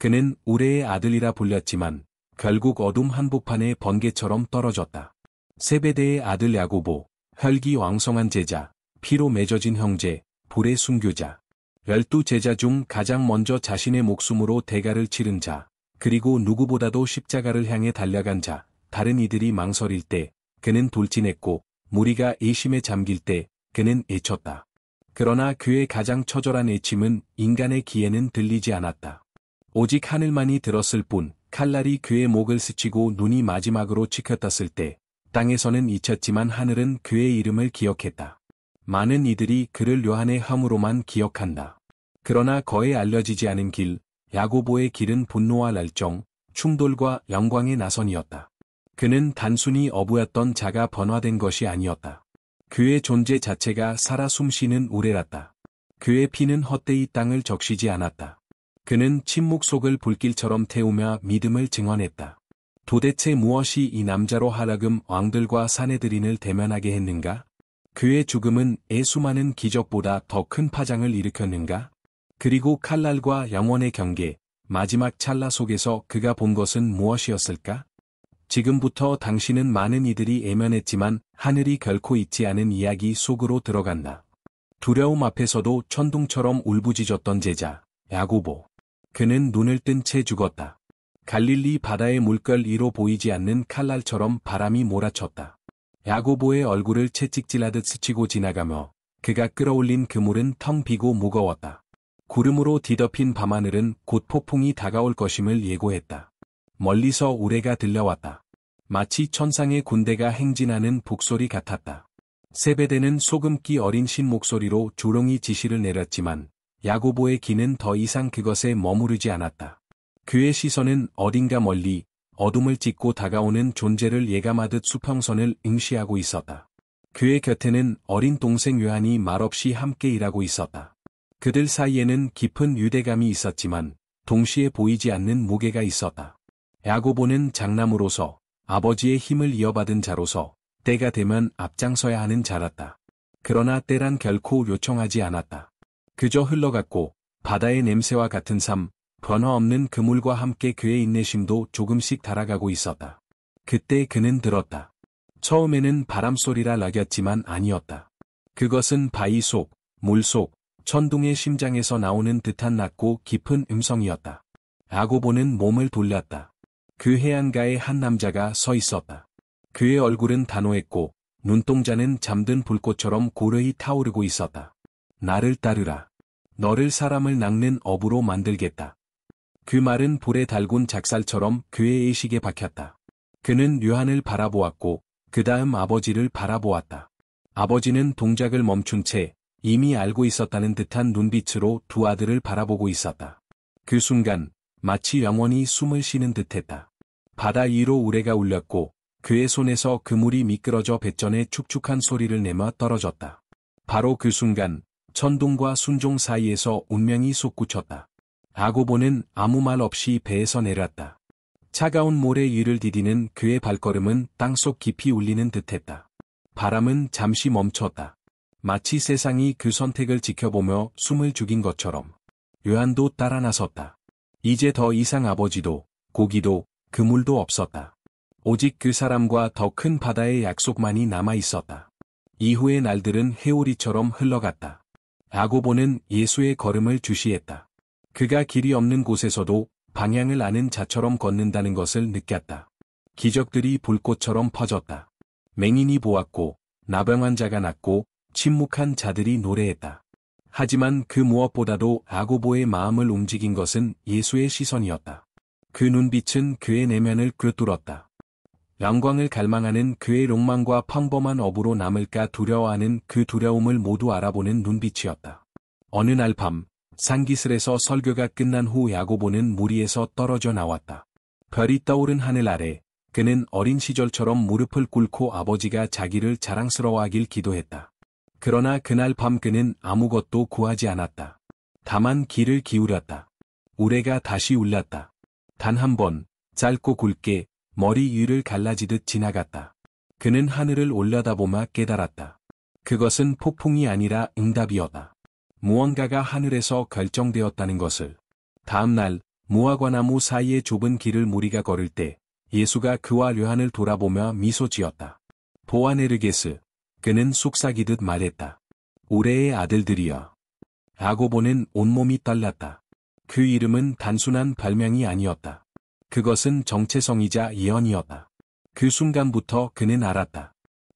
그는 우레의 아들이라 불렸지만 결국 어둠 한복판에 번개처럼 떨어졌다. 세베대의 아들 야고보, 혈기왕성한 제자, 피로 맺어진 형제, 불의 순교자. 12제자 중 가장 먼저 자신의 목숨으로 대가를 치른 자, 그리고 누구보다도 십자가를 향해 달려간 자, 다른 이들이 망설일 때 그는 돌진했고 무리가 애심에 잠길 때 그는 애쳤다. 그러나 그의 가장 처절한 애침은 인간의 귀에는 들리지 않았다. 오직 하늘만이 들었을 뿐. 칼날이 그의 목을 스치고 눈이 마지막으로 치켜떴을 때 땅에서는 잊혔지만 하늘은 그의 이름을 기억했다. 많은 이들이 그를 요한의 함으로만 기억한다. 그러나 거의 알려지지 않은 길, 야고보의 길은 분노와 랄정, 충돌과 영광의 나선이었다. 그는 단순히 어부였던 자가 번화된 것이 아니었다. 그의 존재 자체가 살아 숨쉬는 우레랐다. 그의 피는 헛되이 땅을 적시지 않았다. 그는 침묵 속을 불길처럼 태우며 믿음을 증언했다. 도대체 무엇이 이 남자로 하락금 왕들과 사내들인을 대면하게 했는가? 그의 죽음은 수많은 기적보다 더 큰 파장을 일으켰는가? 그리고 칼날과 영원의 경계, 마지막 찰나 속에서 그가 본 것은 무엇이었을까? 지금부터 당신은 많은 이들이 애면했지만 하늘이 결코 잊지 않은 이야기 속으로 들어간다. 두려움 앞에서도 천둥처럼 울부짖었던 제자, 야고보. 그는 눈을 뜬 채 죽었다. 갈릴리 바다의 물결 위로 보이지 않는 칼날처럼 바람이 몰아쳤다. 야고보의 얼굴을 채찍질하듯 스치고 지나가며 그가 끌어올린 그물은 텅 비고 무거웠다. 구름으로 뒤덮인 밤하늘은 곧 폭풍이 다가올 것임을 예고했다. 멀리서 우레가 들려왔다. 마치 천상의 군대가 행진하는 북소리 같았다. 세베대는 소금기 어린 신 목소리로 조롱이 지시를 내렸지만 야고보의 귀는 더 이상 그것에 머무르지 않았다. 그의 시선은 어딘가 멀리 어둠을 찢고 다가오는 존재를 예감하듯 수평선을 응시하고 있었다. 그의 곁에는 어린 동생 요한이 말없이 함께 일하고 있었다. 그들 사이에는 깊은 유대감이 있었지만 동시에 보이지 않는 무게가 있었다. 야고보는 장남으로서 아버지의 힘을 이어받은 자로서 때가 되면 앞장서야 하는 자랐다. 그러나 때란 결코 요청하지 않았다. 그저 흘러갔고 바다의 냄새와 같은 삶, 변화 없는 그물과 함께 그의 인내심도 조금씩 달아가고 있었다. 그때 그는 들었다. 처음에는 바람소리라 여겼지만 아니었다. 그것은 바위 속, 물 속, 천둥의 심장에서 나오는 듯한 낮고 깊은 음성이었다. 야고보는 몸을 돌렸다. 그 해안가에 한 남자가 서 있었다. 그의 얼굴은 단호했고 눈동자는 잠든 불꽃처럼 고르히 타오르고 있었다. 나를 따르라. 너를 사람을 낚는 어부로 만들겠다. 그 말은 불에 달군 작살처럼 그의 의식에 박혔다. 그는 요한을 바라보았고 그 다음 아버지를 바라보았다. 아버지는 동작을 멈춘 채 이미 알고 있었다는 듯한 눈빛으로 두 아들을 바라보고 있었다. 그 순간 마치 영원히 숨을 쉬는 듯했다. 바다 위로 우레가 울렸고 그의 손에서 그물이 미끄러져 뱃전에 축축한 소리를 내며 떨어졌다. 바로 그 순간 천둥과 순종 사이에서 운명이 솟구쳤다. 야고보는 아무 말 없이 배에서 내렸다. 차가운 모래 위를 디디는 그의 발걸음은 땅속 깊이 울리는 듯했다. 바람은 잠시 멈췄다. 마치 세상이 그 선택을 지켜보며 숨을 죽인 것처럼. 요한도 따라 나섰다. 이제 더 이상 아버지도, 고기도, 그물도 없었다. 오직 그 사람과 더 큰 바다의 약속만이 남아 있었다. 이후의 날들은 회오리처럼 흘러갔다. 야고보는 예수의 걸음을 주시했다. 그가 길이 없는 곳에서도 방향을 아는 자처럼 걷는다는 것을 느꼈다. 기적들이 불꽃처럼 퍼졌다. 맹인이 보았고, 나병환 자가 낫고, 침묵한 자들이 노래했다. 하지만 그 무엇보다도 야고보의 마음을 움직인 것은 예수의 시선이었다. 그 눈빛은 그의 내면을 꿰뚫었다. 영광을 갈망하는 그의 욕망과 평범한 어부로 남을까 두려워하는 그 두려움을 모두 알아보는 눈빛이었다. 어느 날 밤, 산기슭에서 설교가 끝난 후 야고보는 무리에서 떨어져 나왔다. 별이 떠오른 하늘 아래, 그는 어린 시절처럼 무릎을 꿇고 아버지가 자기를 자랑스러워하길 기도했다. 그러나 그날 밤 그는 아무것도 구하지 않았다. 다만 귀를 기울였다. 우레가 다시 울렸다. 단 한 번, 짧고 굵게, 머리 위를 갈라지듯 지나갔다. 그는 하늘을 올려다보며 깨달았다. 그것은 폭풍이 아니라 응답이었다. 무언가가 하늘에서 결정되었다는 것을. 다음 날, 무화과나무 사이의 좁은 길을 무리가 걸을 때 예수가 그와 요한을 돌아보며 미소 지었다. 보아네르게스, 그는 속삭이듯 말했다. 우레의 아들들이여. 야고보는 온몸이 떨렸다. 그 이름은 단순한 별명이 아니었다. 그것은 정체성이자 예언이었다. 그 순간부터 그는 알았다.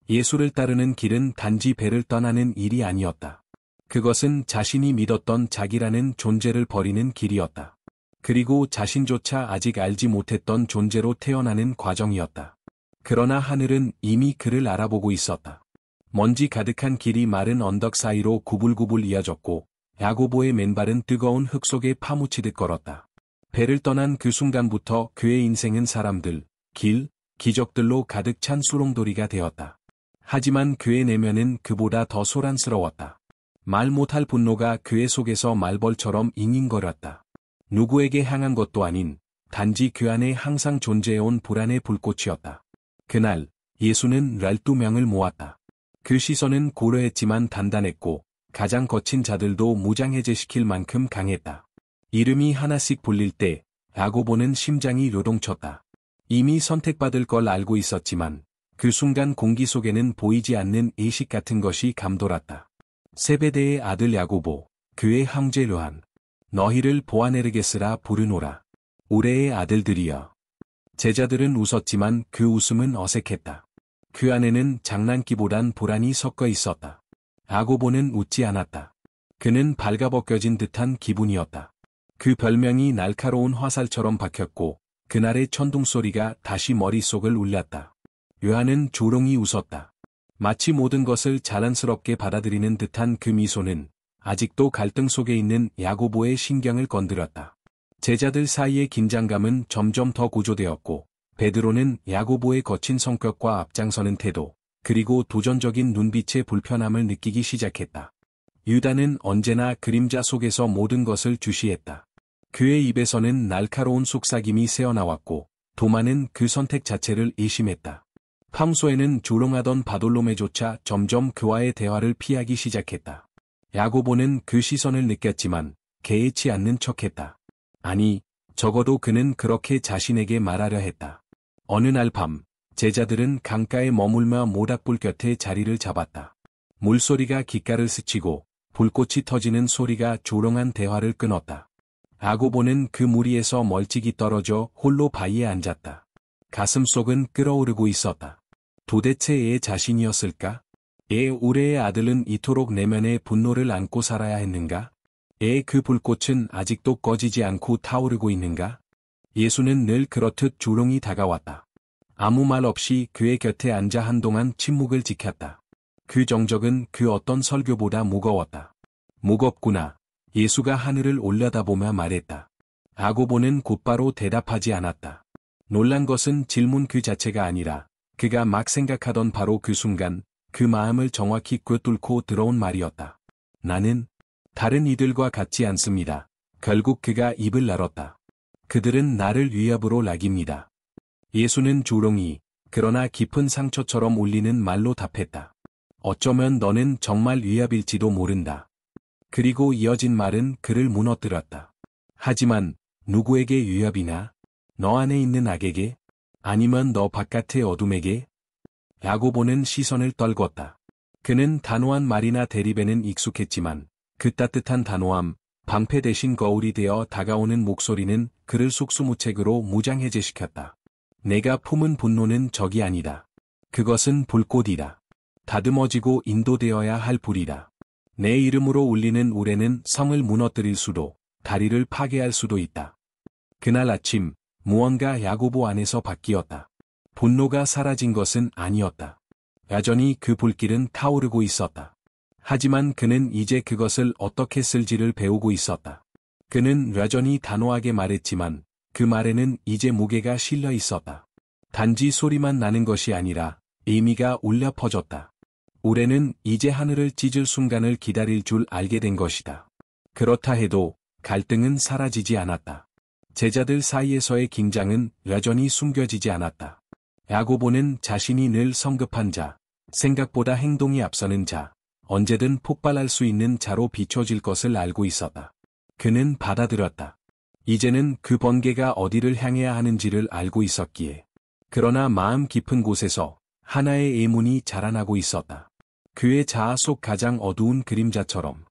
예수를 따르는 길은 단지 배를 떠나는 일이 아니었다. 그것은 자신이 믿었던 자기라는 존재를 버리는 길이었다. 그리고 자신조차 아직 알지 못했던 존재로 태어나는 과정이었다. 그러나 하늘은 이미 그를 알아보고 있었다. 먼지 가득한 길이 마른 언덕 사이로 구불구불 이어졌고 야고보의 맨발은 뜨거운 흙 속에 파묻히듯 걸었다. 배를 떠난 그 순간부터 그의 인생은 사람들, 길, 기적들로 가득 찬 수롱돌이가 되었다. 하지만 그의 내면은 그보다 더 소란스러웠다. 말 못할 분노가 그의 속에서 말벌처럼 잉잉거렸다. 누구에게 향한 것도 아닌 단지 그 안에 항상 존재해온 불안의 불꽃이었다. 그날 예수는 12명을 모았다. 그 시선은 고려했지만 단단했고 가장 거친 자들도 무장해제시킬 만큼 강했다. 이름이 하나씩 불릴 때 야고보는 심장이 요동쳤다. 이미 선택받을 걸 알고 있었지만 그 순간 공기 속에는 보이지 않는 의식 같은 것이 감돌았다. 세베대의 아들 야고보, 그의 형제 요한. 너희를 보아네르게스라 부르노라. 우레의 아들들이여. 제자들은 웃었지만 그 웃음은 어색했다. 그 안에는 장난기보단 불안이 섞여 있었다. 야고보는 웃지 않았다. 그는 발가벗겨진 듯한 기분이었다. 그 별명이 날카로운 화살처럼 박혔고 그날의 천둥소리가 다시 머릿속을 울렸다. 요한은 조롱이 웃었다. 마치 모든 것을 자랑스럽게 받아들이는 듯한 그 미소는 아직도 갈등 속에 있는 야고보의 신경을 건드렸다. 제자들 사이의 긴장감은 점점 더 고조되었고 베드로는 야고보의 거친 성격과 앞장서는 태도, 그리고 도전적인 눈빛의 불편함을 느끼기 시작했다. 유다는 언제나 그림자 속에서 모든 것을 주시했다. 그의 입에서는 날카로운 속삭임이 새어나왔고 도마는 그 선택 자체를 의심했다. 평소에는 조롱하던 바돌로메조차 점점 그와의 대화를 피하기 시작했다. 야고보는 그 시선을 느꼈지만 개의치 않는 척했다. 아니, 적어도 그는 그렇게 자신에게 말하려 했다. 어느 날 밤, 제자들은 강가에 머물며 모닥불 곁에 자리를 잡았다. 물소리가 귓가를 스치고 불꽃이 터지는 소리가 조롱한 대화를 끊었다. 야고보는 그 무리에서 멀찍이 떨어져 홀로 바위에 앉았다. 가슴속은 끓어오르고 있었다. 도대체 애 자신이었을까? 우레의 아들은 이토록 내면의 분노를 안고 살아야 했는가? 그 불꽃은 아직도 꺼지지 않고 타오르고 있는가? 예수는 늘 그렇듯 조롱이 다가왔다. 아무 말 없이 그의 곁에 앉아 한동안 침묵을 지켰다. 그 정적은 그 어떤 설교보다 무거웠다. 무겁구나. 예수가 하늘을 올려다보며 말했다. 야고보는 곧바로 대답하지 않았다. 놀란 것은 질문 그 자체가 아니라 그가 막 생각하던 바로 그 순간 그 마음을 정확히 꿰뚫고 들어온 말이었다. 나는 다른 이들과 같지 않습니다. 결국 그가 입을 열었다. 그들은 나를 위협으로 낙입니다. 예수는 조롱이, 그러나 깊은 상처처럼 울리는 말로 답했다. 어쩌면 너는 정말 위협일지도 모른다. 그리고 이어진 말은 그를 무너뜨렸다. 하지만 누구에게 위협이나? 너 안에 있는 악에게? 아니면 너 바깥의 어둠에게? 야고보는 시선을 떨궜다. 그는 단호한 말이나 대립에는 익숙했지만 그 따뜻한 단호함, 방패 대신 거울이 되어 다가오는 목소리는 그를 속수무책으로 무장해제시켰다. 내가 품은 분노는 적이 아니다. 그것은 불꽃이다. 다듬어지고 인도되어야 할 불이다. 내 이름으로 울리는 우레는 성을 무너뜨릴 수도, 다리를 파괴할 수도 있다. 그날 아침, 무언가 야고보 안에서 바뀌었다. 분노가 사라진 것은 아니었다. 여전히 그 불길은 타오르고 있었다. 하지만 그는 이제 그것을 어떻게 쓸지를 배우고 있었다. 그는 여전히 단호하게 말했지만 그 말에는 이제 무게가 실려 있었다. 단지 소리만 나는 것이 아니라 의미가 울려 퍼졌다. 우레는 이제 하늘을 찢을 순간을 기다릴 줄 알게 된 것이다. 그렇다 해도 갈등은 사라지지 않았다. 제자들 사이에서의 긴장은 여전히 숨겨지지 않았다. 야고보는 자신이 늘 성급한 자, 생각보다 행동이 앞서는 자, 언제든 폭발할 수 있는 자로 비춰질 것을 알고 있었다. 그는 받아들였다. 이제는 그 번개가 어디를 향해야 하는지를 알고 있었기에. 그러나 마음 깊은 곳에서 하나의 의문이 자라나고 있었다. 그의 자아 속 가장 어두운 그림자처럼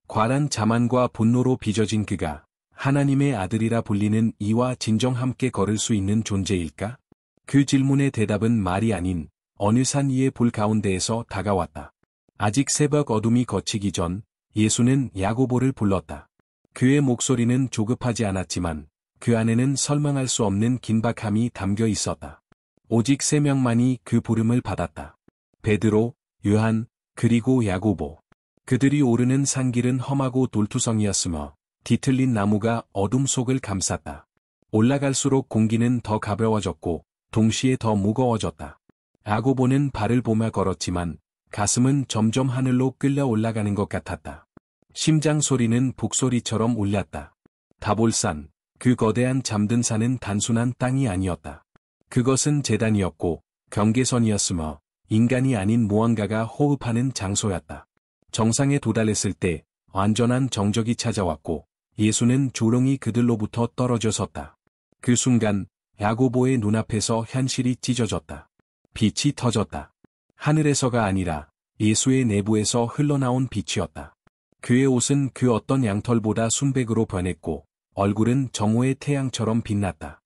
과란 자만과 분노로 빚어진 그가 하나님의 아들이라 불리는 이와 진정 함께 걸을 수 있는 존재일까? 그 질문의 대답은 말이 아닌 어느 산 위의 불 가운데에서 다가왔다. 아직 새벽 어둠이 걷히기 전 예수는 야고보를 불렀다. 그의 목소리는 조급하지 않았지만 그 안에는 설명할 수 없는 긴박함이 담겨 있었다. 오직 3명만이 그 부름을 받았다. 베드로, 요한, 그리고 야고보. 그들이 오르는 산길은 험하고 돌투성이었으며 뒤틀린 나무가 어둠 속을 감쌌다. 올라갈수록 공기는 더 가벼워졌고 동시에 더 무거워졌다. 야고보는 발을 보며 걸었지만 가슴은 점점 하늘로 끌려 올라가는 것 같았다. 심장 소리는 북소리처럼 울렸다. 다볼산, 그 거대한 잠든 산은 단순한 땅이 아니었다. 그것은 제단이었고 경계선이었으며 인간이 아닌 무언가가 호흡하는 장소였다. 정상에 도달했을 때 완전한 정적이 찾아왔고 예수는 조롱이 그들로부터 떨어져 섰다. 그 순간 야고보의 눈앞에서 현실이 찢어졌다. 빛이 터졌다. 하늘에서가 아니라 예수의 내부에서 흘러나온 빛이었다. 그의 옷은 그 어떤 양털보다 순백으로 변했고 얼굴은 정오의 태양처럼 빛났다.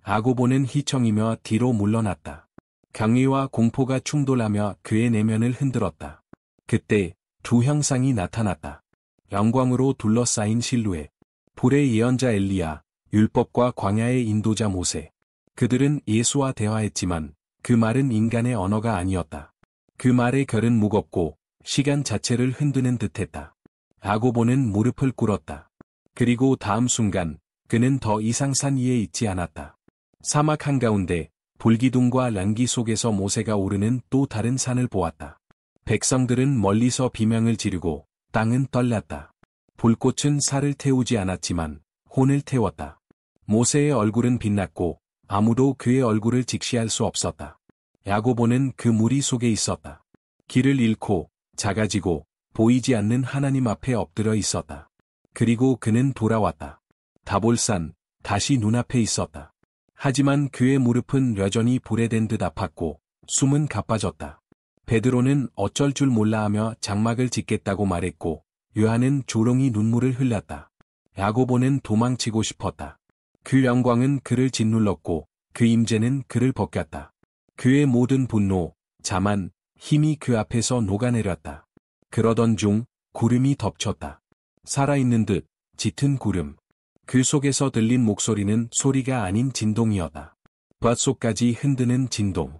야고보는 휘청이며 뒤로 물러났다. 경외와 공포가 충돌하며 그의 내면을 흔들었다. 그때 두 형상이 나타났다. 영광으로 둘러싸인 실루엣. 불의 예언자 엘리야, 율법과 광야의 인도자 모세. 그들은 예수와 대화했지만 그 말은 인간의 언어가 아니었다. 그 말의 결은 무겁고 시간 자체를 흔드는 듯했다. 야고보는 무릎을 꿇었다. 그리고 다음 순간 그는 더 이상 산 위에 있지 않았다. 사막 한가운데 불기둥과 랑기 속에서 모세가 오르는 또 다른 산을 보았다. 백성들은 멀리서 비명을 지르고 땅은 떨렸다. 불꽃은 살을 태우지 않았지만 혼을 태웠다. 모세의 얼굴은 빛났고 아무도 그의 얼굴을 직시할 수 없었다. 야고보는 그 무리 속에 있었다. 길을 잃고 작아지고 보이지 않는 하나님 앞에 엎드려 있었다. 그리고 그는 돌아왔다. 다볼산, 다시 눈앞에 있었다. 하지만 그의 무릎은 여전히 불에 댄 듯 아팠고 숨은 가빠졌다. 베드로는 어쩔 줄 몰라 하며 장막을 짓겠다고 말했고 요한은 조롱이 눈물을 흘렸다. 야고보는 도망치고 싶었다. 그 영광은 그를 짓눌렀고 그 임재는 그를 벗겼다. 그의 모든 분노, 자만, 힘이 그 앞에서 녹아내렸다. 그러던 중 구름이 덮쳤다. 살아있는 듯 짙은 구름. 그 속에서 들린 목소리는 소리가 아닌 진동이었다. 뼛속까지 흔드는 진동.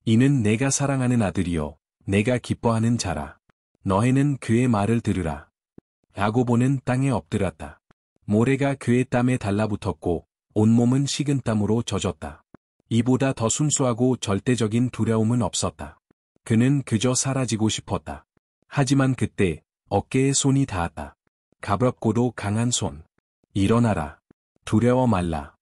이는 내가 사랑하는 아들이요 내가 기뻐하는 자라. 너희는 그의 말을 들으라. 야고보는 땅에 엎드렸다. 모래가 그의 땀에 달라붙었고 온몸은 식은땀으로 젖었다. 이보다 더 순수하고 절대적인 두려움은 없었다. 그는 그저 사라지고 싶었다. 하지만 그때 어깨에 손이 닿았다. 가볍고도 강한 손. 일어나라. 두려워 말라.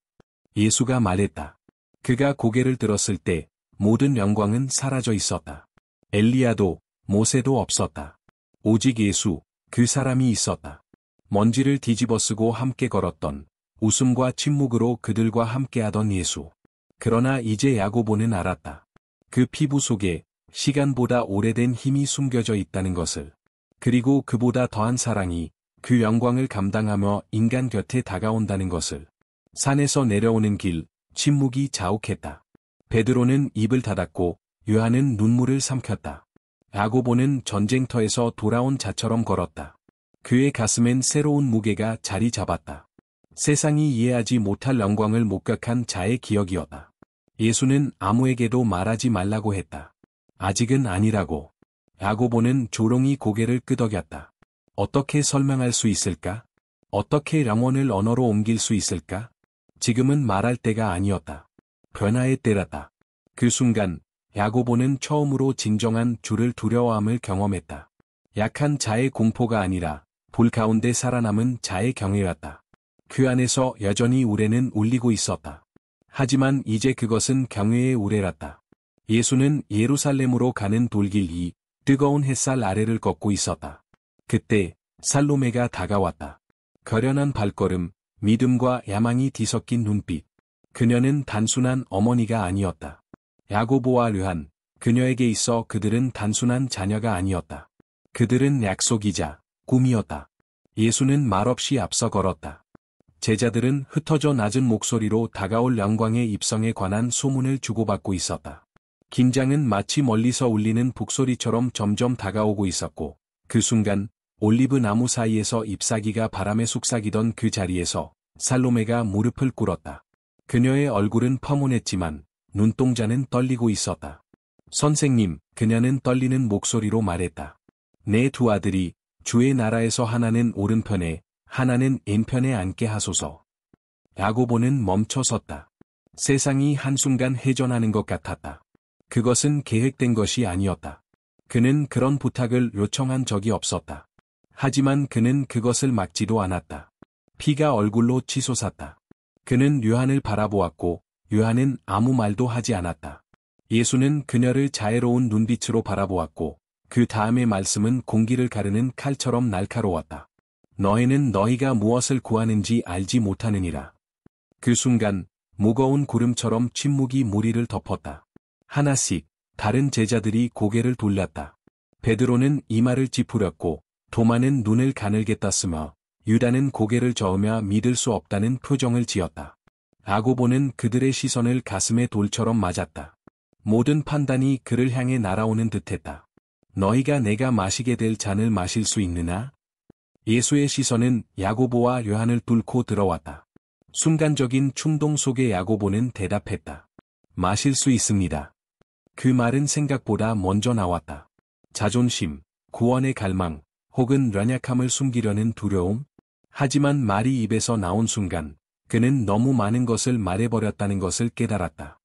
예수가 말했다. 그가 고개를 들었을 때 모든 영광은 사라져 있었다. 엘리야도 모세도 없었다. 오직 예수, 그 사람이 있었다. 먼지를 뒤집어쓰고 함께 걸었던, 웃음과 침묵으로 그들과 함께하던 예수. 그러나 이제 야고보는 알았다. 그 피부 속에 시간보다 오래된 힘이 숨겨져 있다는 것을. 그리고 그보다 더한 사랑이 그 영광을 감당하며 인간 곁에 다가온다는 것을. 산에서 내려오는 길, 침묵이 자욱했다. 베드로는 입을 닫았고 요한은 눈물을 삼켰다. 야고보는 전쟁터에서 돌아온 자처럼 걸었다. 그의 가슴엔 새로운 무게가 자리 잡았다. 세상이 이해하지 못할 영광을 목격한 자의 기억이었다. 예수는 아무에게도 말하지 말라고 했다. 아직은 아니라고. 야고보는 조롱이 고개를 끄덕였다. 어떻게 설명할 수 있을까? 어떻게 영혼을 언어로 옮길 수 있을까? 지금은 말할 때가 아니었다. 변화의 때랐다. 그 순간 야고보는 처음으로 진정한 주를 두려워함을 경험했다. 약한 자의 공포가 아니라 불 가운데 살아남은 자의 경외였다. 그 안에서 여전히 우레는 울리고 있었다. 하지만 이제 그것은 경외의 우레랐다. 예수는 예루살렘으로 가는 돌길 이 뜨거운 햇살 아래를 걷고 있었다. 그때 살로메가 다가왔다. 거련한 발걸음, 믿음과 야망이 뒤섞인 눈빛. 그녀는 단순한 어머니가 아니었다. 야고보와 르한, 그녀에게 있어 그들은 단순한 자녀가 아니었다. 그들은 약속이자 꿈이었다. 예수는 말없이 앞서 걸었다. 제자들은 흩어져 낮은 목소리로 다가올 영광의 입성에 관한 소문을 주고받고 있었다. 긴장은 마치 멀리서 울리는 북소리처럼 점점 다가오고 있었고, 그 순간 올리브 나무 사이에서 잎사귀가 바람에 속삭이던 그 자리에서 살로메가 무릎을 꿇었다. 그녀의 얼굴은 펑훈했지만 눈동자는 떨리고 있었다. 선생님, 그녀는 떨리는 목소리로 말했다. 내 두 아들이 주의 나라에서 하나는 오른편에 하나는 왼편에 앉게 하소서. 야고보는 멈춰 섰다. 세상이 한순간 회전하는 것 같았다. 그것은 계획된 것이 아니었다. 그는 그런 부탁을 요청한 적이 없었다. 하지만 그는 그것을 막지도 않았다. 피가 얼굴로 치솟았다. 그는 요한을 바라보았고 요한은 아무 말도 하지 않았다. 예수는 그녀를 자애로운 눈빛으로 바라보았고 그 다음의 말씀은 공기를 가르는 칼처럼 날카로웠다. 너희는 너희가 무엇을 구하는지 알지 못하느니라. 그 순간 무거운 구름처럼 침묵이 무리를 덮었다. 하나씩 다른 제자들이 고개를 돌렸다. 베드로는 이마를 찌푸렸고 도마는 눈을 가늘게 떴으며 유다는 고개를 저으며 믿을 수 없다는 표정을 지었다. 야고보는 그들의 시선을 가슴에 돌처럼 맞았다. 모든 판단이 그를 향해 날아오는 듯했다. 너희가 내가 마시게 될 잔을 마실 수 있느냐? 예수의 시선은 야고보와 요한을 뚫고 들어왔다. 순간적인 충동 속에 야고보는 대답했다. 마실 수 있습니다. 그 말은 생각보다 먼저 나왔다. 자존심, 구원의 갈망, 혹은 연약함을 숨기려는 두려움? 하지만 말이 입에서 나온 순간, 그는 너무 많은 것을 말해버렸다는 것을 깨달았다.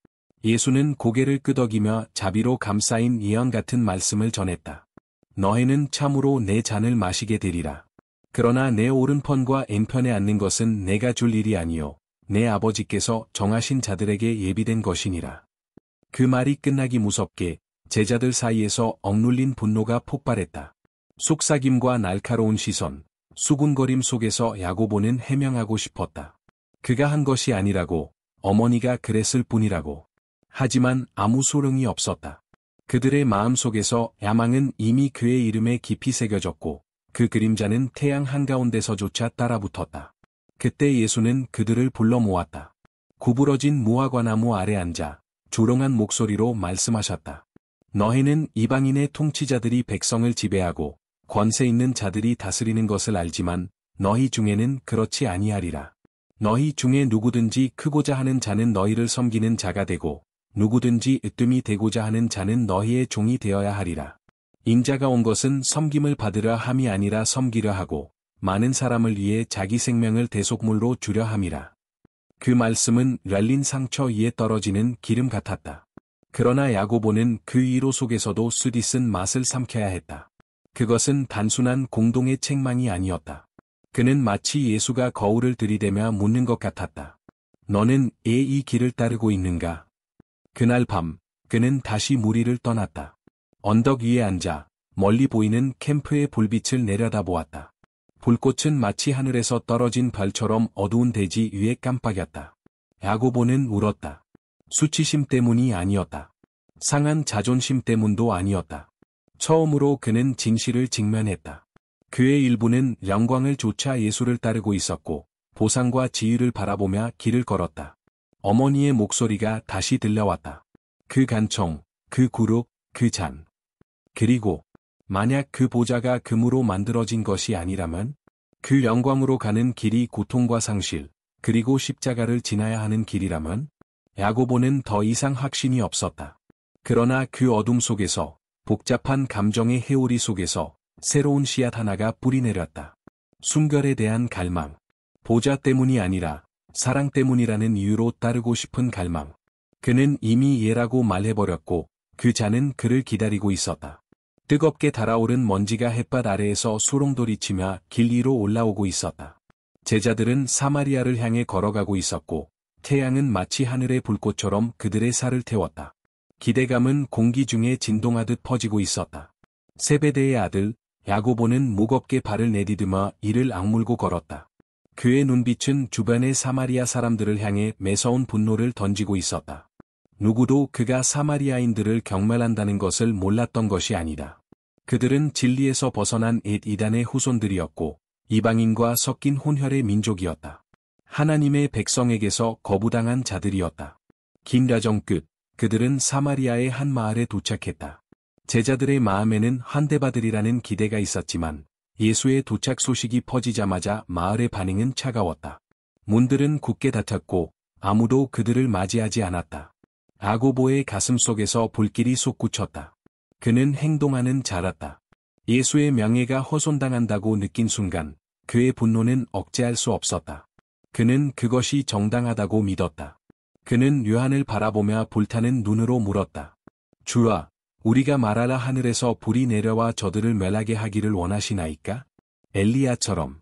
예수는 고개를 끄덕이며 자비로 감싸인 예언 같은 말씀을 전했다. 너희는 참으로 내 잔을 마시게 되리라. 그러나 내 오른편과 왼편에 앉는 것은 내가 줄 일이 아니요 내 아버지께서 정하신 자들에게 예비된 것이니라. 그 말이 끝나기 무섭게 제자들 사이에서 억눌린 분노가 폭발했다. 속삭임과 날카로운 시선, 수군거림 속에서 야고보는 해명하고 싶었다. 그가 한 것이 아니라고, 어머니가 그랬을 뿐이라고. 하지만 아무 소용이 없었다. 그들의 마음속에서 야망은 이미 그의 이름에 깊이 새겨졌고 그 그림자는 태양 한가운데서조차 따라붙었다. 그때 예수는 그들을 불러 모았다. 구부러진 무화과나무 아래 앉아 조롱한 목소리로 말씀하셨다. 너희는 이방인의 통치자들이 백성을 지배하고 권세 있는 자들이 다스리는 것을 알지만 너희 중에는 그렇지 아니하리라. 너희 중에 누구든지 크고자 하는 자는 너희를 섬기는 자가 되고 누구든지 으뜸이 되고자 하는 자는 너희의 종이 되어야 하리라. 인자가 온 것은 섬김을 받으려 함이 아니라 섬기려 하고 많은 사람을 위해 자기 생명을 대속물로 주려 함이라. 그 말씀은 열린 상처 위에 떨어지는 기름 같았다. 그러나 야고보는 그 위로 속에서도 쓰디쓴 맛을 삼켜야 했다. 그것은 단순한 공동의 책망이 아니었다. 그는 마치 예수가 거울을 들이대며 묻는 것 같았다. 너는 이 길을 따르고 있는가? 그날 밤, 그는 다시 무리를 떠났다. 언덕 위에 앉아 멀리 보이는 캠프의 불빛을 내려다보았다. 불꽃은 마치 하늘에서 떨어진 별처럼 어두운 대지 위에 깜빡였다. 야고보는 울었다. 수치심 때문이 아니었다. 상한 자존심 때문도 아니었다. 처음으로 그는 진실을 직면했다. 그의 일부는 영광을 쫓아 예수를 따르고 있었고 보상과 지위를 바라보며 길을 걸었다. 어머니의 목소리가 다시 들려왔다. 그 간청, 그 그룹, 그 잔. 그리고 만약 그 보좌가 금으로 만들어진 것이 아니라면 그 영광으로 가는 길이 고통과 상실, 그리고 십자가를 지나야 하는 길이라면 야고보는 더 이상 확신이 없었다. 그러나 그 어둠 속에서 복잡한 감정의 회오리 속에서 새로운 씨앗 하나가 뿌리내렸다. 순결에 대한 갈망. 보좌 때문이 아니라 사랑 때문이라는 이유로 따르고 싶은 갈망. 그는 이미 예라고 말해버렸고 그 잔은 그를 기다리고 있었다. 뜨겁게 달아오른 먼지가 햇볕 아래에서 소롱돌이치며 길 위로 올라오고 있었다. 제자들은 사마리아를 향해 걸어가고 있었고 태양은 마치 하늘의 불꽃처럼 그들의 살을 태웠다. 기대감은 공기 중에 진동하듯 퍼지고 있었다. 세베대의 아들 야고보는 무겁게 발을 내디디며 이를 악물고 걸었다. 그의 눈빛은 주변의 사마리아 사람들을 향해 매서운 분노를 던지고 있었다. 누구도 그가 사마리아인들을 경멸한다는 것을 몰랐던 것이 아니다. 그들은 진리에서 벗어난 옛 이단의 후손들이었고 이방인과 섞인 혼혈의 민족이었다. 하나님의 백성에게서 거부당한 자들이었다. 긴 과정 끝, 그들은 사마리아의 한 마을에 도착했다. 제자들의 마음에는 환대받으리라는 기대가 있었지만 예수의 도착 소식이 퍼지자마자 마을의 반응은 차가웠다. 문들은 굳게 닫혔고 아무도 그들을 맞이하지 않았다. 아고보의 가슴속에서 불길이 솟구쳤다. 그는 행동하는 자랐다. 예수의 명예가 훼손당한다고 느낀 순간 그의 분노는 억제할 수 없었다. 그는 그것이 정당하다고 믿었다. 그는 요한을 바라보며 불타는 눈으로 물었다. 주아, 우리가 말하라 하늘에서 불이 내려와 저들을 멸하게 하기를 원하시나이까? 엘리야처럼.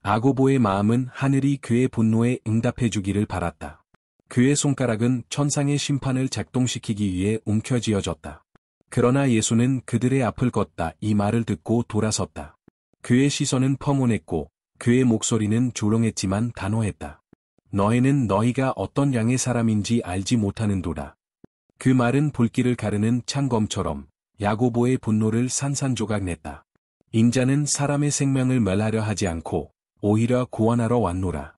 아고보의 마음은 하늘이 그의 분노에 응답해 주기를 바랐다. 그의 손가락은 천상의 심판을 작동시키기 위해 움켜쥐어졌다. 그러나 예수는 그들의 앞을 걷다 이 말을 듣고 돌아섰다. 그의 시선은 평온했고 그의 목소리는 조롱했지만 단호했다. 너희는 너희가 어떤 양의 사람인지 알지 못하는도다. 그 말은 불길을 가르는 창검처럼 야고보의 분노를 산산조각 냈다. 인자는 사람의 생명을 멸하려 하지 않고 오히려 구원하러 왔노라.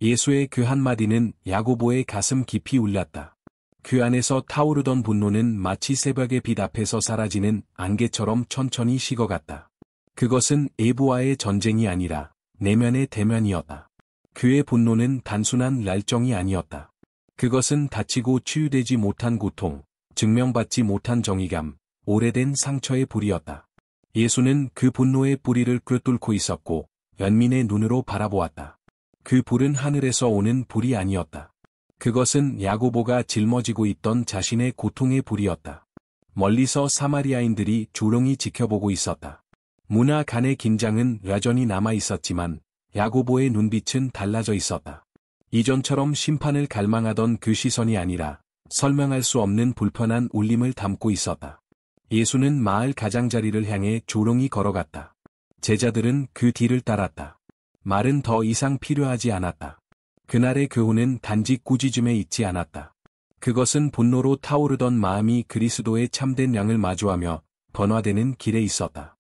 예수의 그 한마디는 야고보의 가슴 깊이 울렸다. 그 안에서 타오르던 분노는 마치 새벽의 빛 앞에서 사라지는 안개처럼 천천히 식어갔다. 그것은 애부와의 전쟁이 아니라 내면의 대면이었다. 그의 분노는 단순한 랄정이 아니었다. 그것은 다치고 치유되지 못한 고통, 증명받지 못한 정의감, 오래된 상처의 불이었다. 예수는 그 분노의 뿌리를 꿰뚫고 있었고 연민의 눈으로 바라보았다. 그 불은 하늘에서 오는 불이 아니었다. 그것은 야고보가 짊어지고 있던 자신의 고통의 불이었다. 멀리서 사마리아인들이 조용히 지켜보고 있었다. 문화 간의 긴장은 여전히 남아 있었지만 야고보의 눈빛은 달라져 있었다. 이전처럼 심판을 갈망하던 그 시선이 아니라 설명할 수 없는 불편한 울림을 담고 있었다. 예수는 마을 가장자리를 향해 조용히 걸어갔다. 제자들은 그 뒤를 따랐다. 말은 더 이상 필요하지 않았다. 그날의 교훈은 단지 꾸짖음에 있지 않았다. 그것은 분노로 타오르던 마음이 그리스도의 참된 양을 마주하며 번화되는 길에 있었다.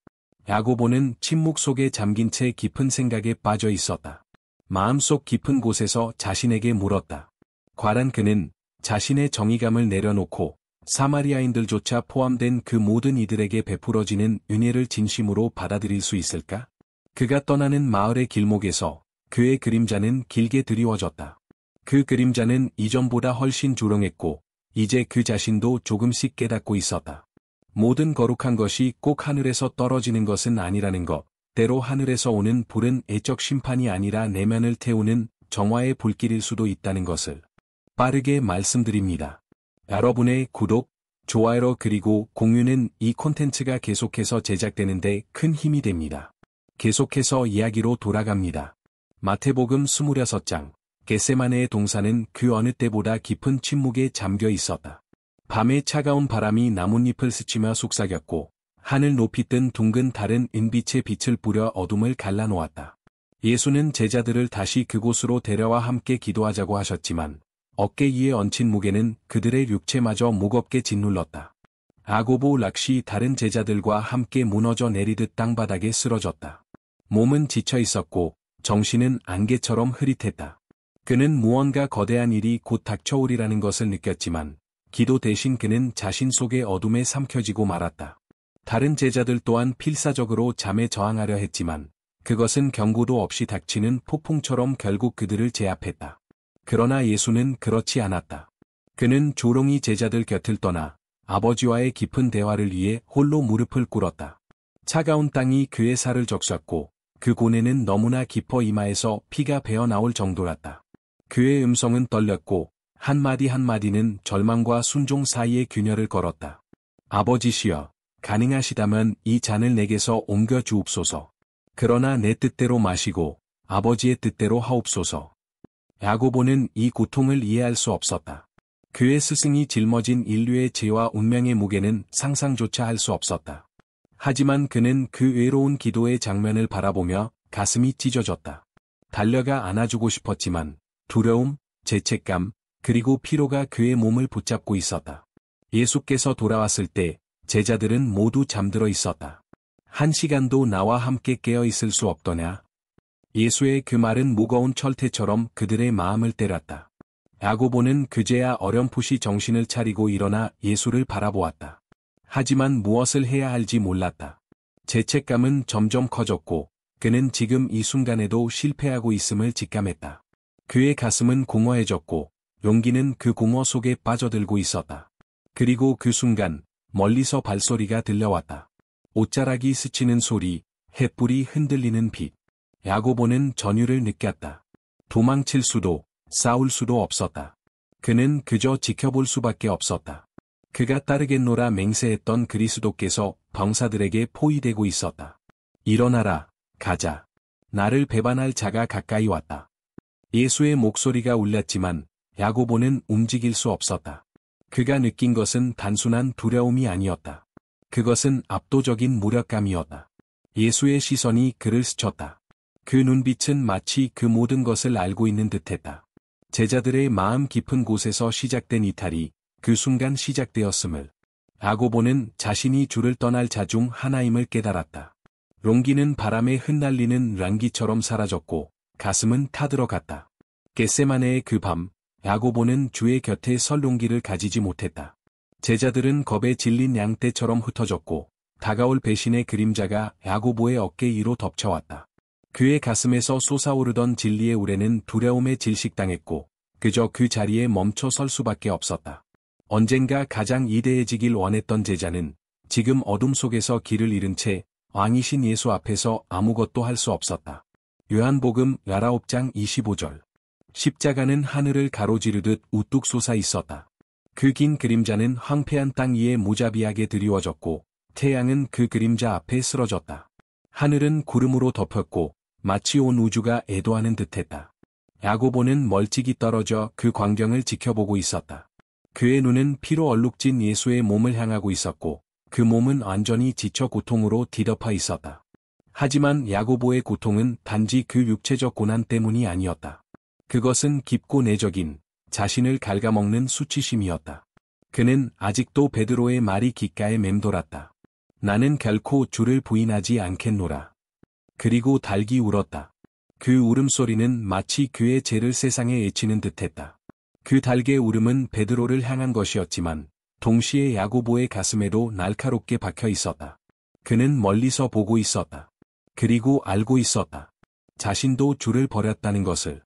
야고보는 침묵 속에 잠긴 채 깊은 생각에 빠져 있었다. 마음속 깊은 곳에서 자신에게 물었다. 과연 그는 자신의 정의감을 내려놓고 사마리아인들조차 포함된 그 모든 이들에게 베풀어지는 은혜를 진심으로 받아들일 수 있을까? 그가 떠나는 마을의 길목에서 그의 그림자는 길게 드리워졌다. 그 그림자는 이전보다 훨씬 조용했고 이제 그 자신도 조금씩 깨닫고 있었다. 모든 거룩한 것이 꼭 하늘에서 떨어지는 것은 아니라는 것, 때로 하늘에서 오는 불은 애적 심판이 아니라 내면을 태우는 정화의 불길일 수도 있다는 것을 빠르게 말씀드립니다. 여러분의 구독, 좋아요 그리고 공유는 이 콘텐츠가 계속해서 제작되는데 큰 힘이 됩니다. 계속해서 이야기로 돌아갑니다. 마태복음 26장, 겟세마네의 동산은 그 어느 때보다 깊은 침묵에 잠겨 있었다. 밤에 차가운 바람이 나뭇잎을 스치며 속삭였고 하늘 높이 뜬 둥근 달은 은빛의 빛을 뿌려 어둠을 갈라놓았다. 예수는 제자들을 다시 그곳으로 데려와 함께 기도하자고 하셨지만 어깨 위에 얹힌 무게는 그들의 육체마저 무겁게 짓눌렀다. 아고보 락시 다른 제자들과 함께 무너져 내리듯 땅바닥에 쓰러졌다. 몸은 지쳐 있었고 정신은 안개처럼 흐릿했다. 그는 무언가 거대한 일이 곧 닥쳐오리라는 것을 느꼈지만 기도 대신 그는 자신 속의 어둠에 삼켜지고 말았다. 다른 제자들 또한 필사적으로 잠에 저항하려 했지만 그것은 경고도 없이 닥치는 폭풍처럼 결국 그들을 제압했다. 그러나 예수는 그렇지 않았다. 그는 조용히 제자들 곁을 떠나 아버지와의 깊은 대화를 위해 홀로 무릎을 꿇었다. 차가운 땅이 그의 살을 적셨고 그 고뇌는 너무나 깊어 이마에서 피가 배어나올 정도였다. 그의 음성은 떨렸고 한마디 한마디는 절망과 순종 사이의 균열을 걸었다. 아버지시여, 가능하시다면 이 잔을 내게서 옮겨 주옵소서. 그러나 내 뜻대로 마시고 아버지의 뜻대로 하옵소서. 야고보는 이 고통을 이해할 수 없었다. 그의 스승이 짊어진 인류의 죄와 운명의 무게는 상상조차 할 수 없었다. 하지만 그는 그 외로운 기도의 장면을 바라보며 가슴이 찢어졌다. 달려가 안아주고 싶었지만 두려움, 죄책감, 그리고 피로가 그의 몸을 붙잡고 있었다. 예수께서 돌아왔을 때 제자들은 모두 잠들어 있었다. 한 시간도 나와 함께 깨어 있을 수 없더냐? 예수의 그 말은 무거운 철퇴처럼 그들의 마음을 때렸다. 야고보는 그제야 어렴풋이 정신을 차리고 일어나 예수를 바라보았다. 하지만 무엇을 해야 할지 몰랐다. 죄책감은 점점 커졌고 그는 지금 이 순간에도 실패하고 있음을 직감했다. 그의 가슴은 공허해졌고 용기는 그 공허 속에 빠져들고 있었다. 그리고 그 순간 멀리서 발소리가 들려왔다. 옷자락이 스치는 소리, 횃불이 흔들리는 빛. 야고보는 전율을 느꼈다. 도망칠 수도, 싸울 수도 없었다. 그는 그저 지켜볼 수밖에 없었다. 그가 따르겠노라 맹세했던 그리스도께서 병사들에게 포위되고 있었다. 일어나라, 가자. 나를 배반할 자가 가까이 왔다. 예수의 목소리가 울렸지만 야고보는 움직일 수 없었다. 그가 느낀 것은 단순한 두려움이 아니었다. 그것은 압도적인 무력감이었다. 예수의 시선이 그를 스쳤다. 그 눈빛은 마치 그 모든 것을 알고 있는 듯했다. 제자들의 마음 깊은 곳에서 시작된 이탈이 그 순간 시작되었음을 야고보는 자신이 주를 떠날 자 중 하나임을 깨달았다. 롱기는 바람에 흩날리는 랑기처럼 사라졌고 가슴은 타들어갔다. 겟세마네의 그 밤 야고보는 주의 곁에 설 용기를 가지지 못했다. 제자들은 겁에 질린 양떼처럼 흩어졌고 다가올 배신의 그림자가 야고보의 어깨 위로 덮쳐왔다. 그의 가슴에서 솟아오르던 진리의 우레는 두려움에 질식당했고 그저 그 자리에 멈춰 설 수밖에 없었다. 언젠가 가장 위대해지길 원했던 제자는 지금 어둠 속에서 길을 잃은 채 왕이신 예수 앞에서 아무것도 할 수 없었다. 요한복음 19장 25절. 십자가는 하늘을 가로지르듯 우뚝 솟아 있었다. 그 긴 그림자는 황폐한 땅 위에 무자비하게 드리워졌고 태양은 그 그림자 앞에 쓰러졌다. 하늘은 구름으로 덮였고 마치 온 우주가 애도하는 듯했다. 야고보는 멀찍이 떨어져 그 광경을 지켜보고 있었다. 그의 눈은 피로 얼룩진 예수의 몸을 향하고 있었고 그 몸은 완전히 지쳐 고통으로 뒤덮여 있었다. 하지만 야고보의 고통은 단지 그 육체적 고난 때문이 아니었다. 그것은 깊고 내적인 자신을 갉아먹는 수치심이었다. 그는 아직도 베드로의 말이 귓가에 맴돌았다. 나는 결코 주를 부인하지 않겠노라. 그리고 닭이 울었다. 그 울음소리는 마치 그의 죄를 세상에 애치는 듯했다. 그 닭의 울음은 베드로를 향한 것이었지만 동시에 야고보의 가슴에도 날카롭게 박혀 있었다. 그는 멀리서 보고 있었다. 그리고 알고 있었다. 자신도 주를 버렸다는 것을.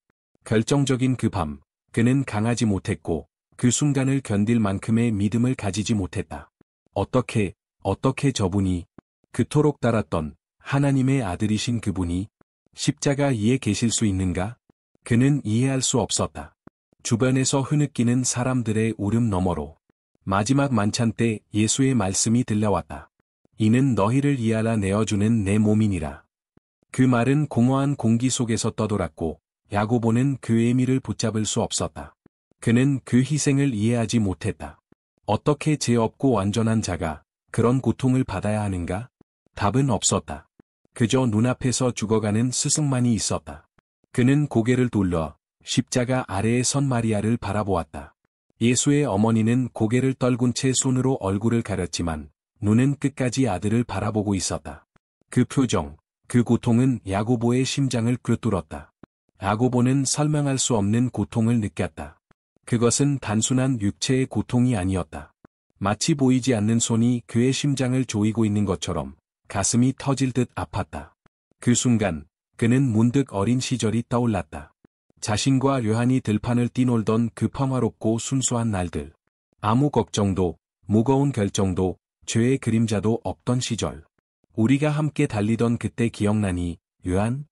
결정적인 그 밤, 그는 강하지 못했고 그 순간을 견딜 만큼의 믿음을 가지지 못했다. 어떻게 저분이, 그토록 따랐던 하나님의 아들이신 그분이 십자가 위에 계실 수 있는가? 그는 이해할 수 없었다. 주변에서 흐느끼는 사람들의 울음 너머로 마지막 만찬 때 예수의 말씀이 들려왔다. 이는 너희를 위하여 내어주는 내 몸이니라. 그 말은 공허한 공기 속에서 떠돌았고 야고보는 그 의미를 붙잡을 수 없었다. 그는 그 희생을 이해하지 못했다. 어떻게 죄 없고 완전한 자가 그런 고통을 받아야 하는가? 답은 없었다. 그저 눈앞에서 죽어가는 스승만이 있었다. 그는 고개를 돌려 십자가 아래에 선 마리아를 바라보았다. 예수의 어머니는 고개를 떨군 채 손으로 얼굴을 가렸지만 눈은 끝까지 아들을 바라보고 있었다. 그 표정, 그 고통은 야고보의 심장을 꿰뚫었다. 야고보는 설명할 수 없는 고통을 느꼈다. 그것은 단순한 육체의 고통이 아니었다. 마치 보이지 않는 손이 그의 심장을 조이고 있는 것처럼 가슴이 터질 듯 아팠다. 그 순간 그는 문득 어린 시절이 떠올랐다. 자신과 요한이 들판을 뛰놀던 그 평화롭고 순수한 날들. 아무 걱정도, 무거운 결정도, 죄의 그림자도 없던 시절. 우리가 함께 달리던 그때 기억나니, 요한?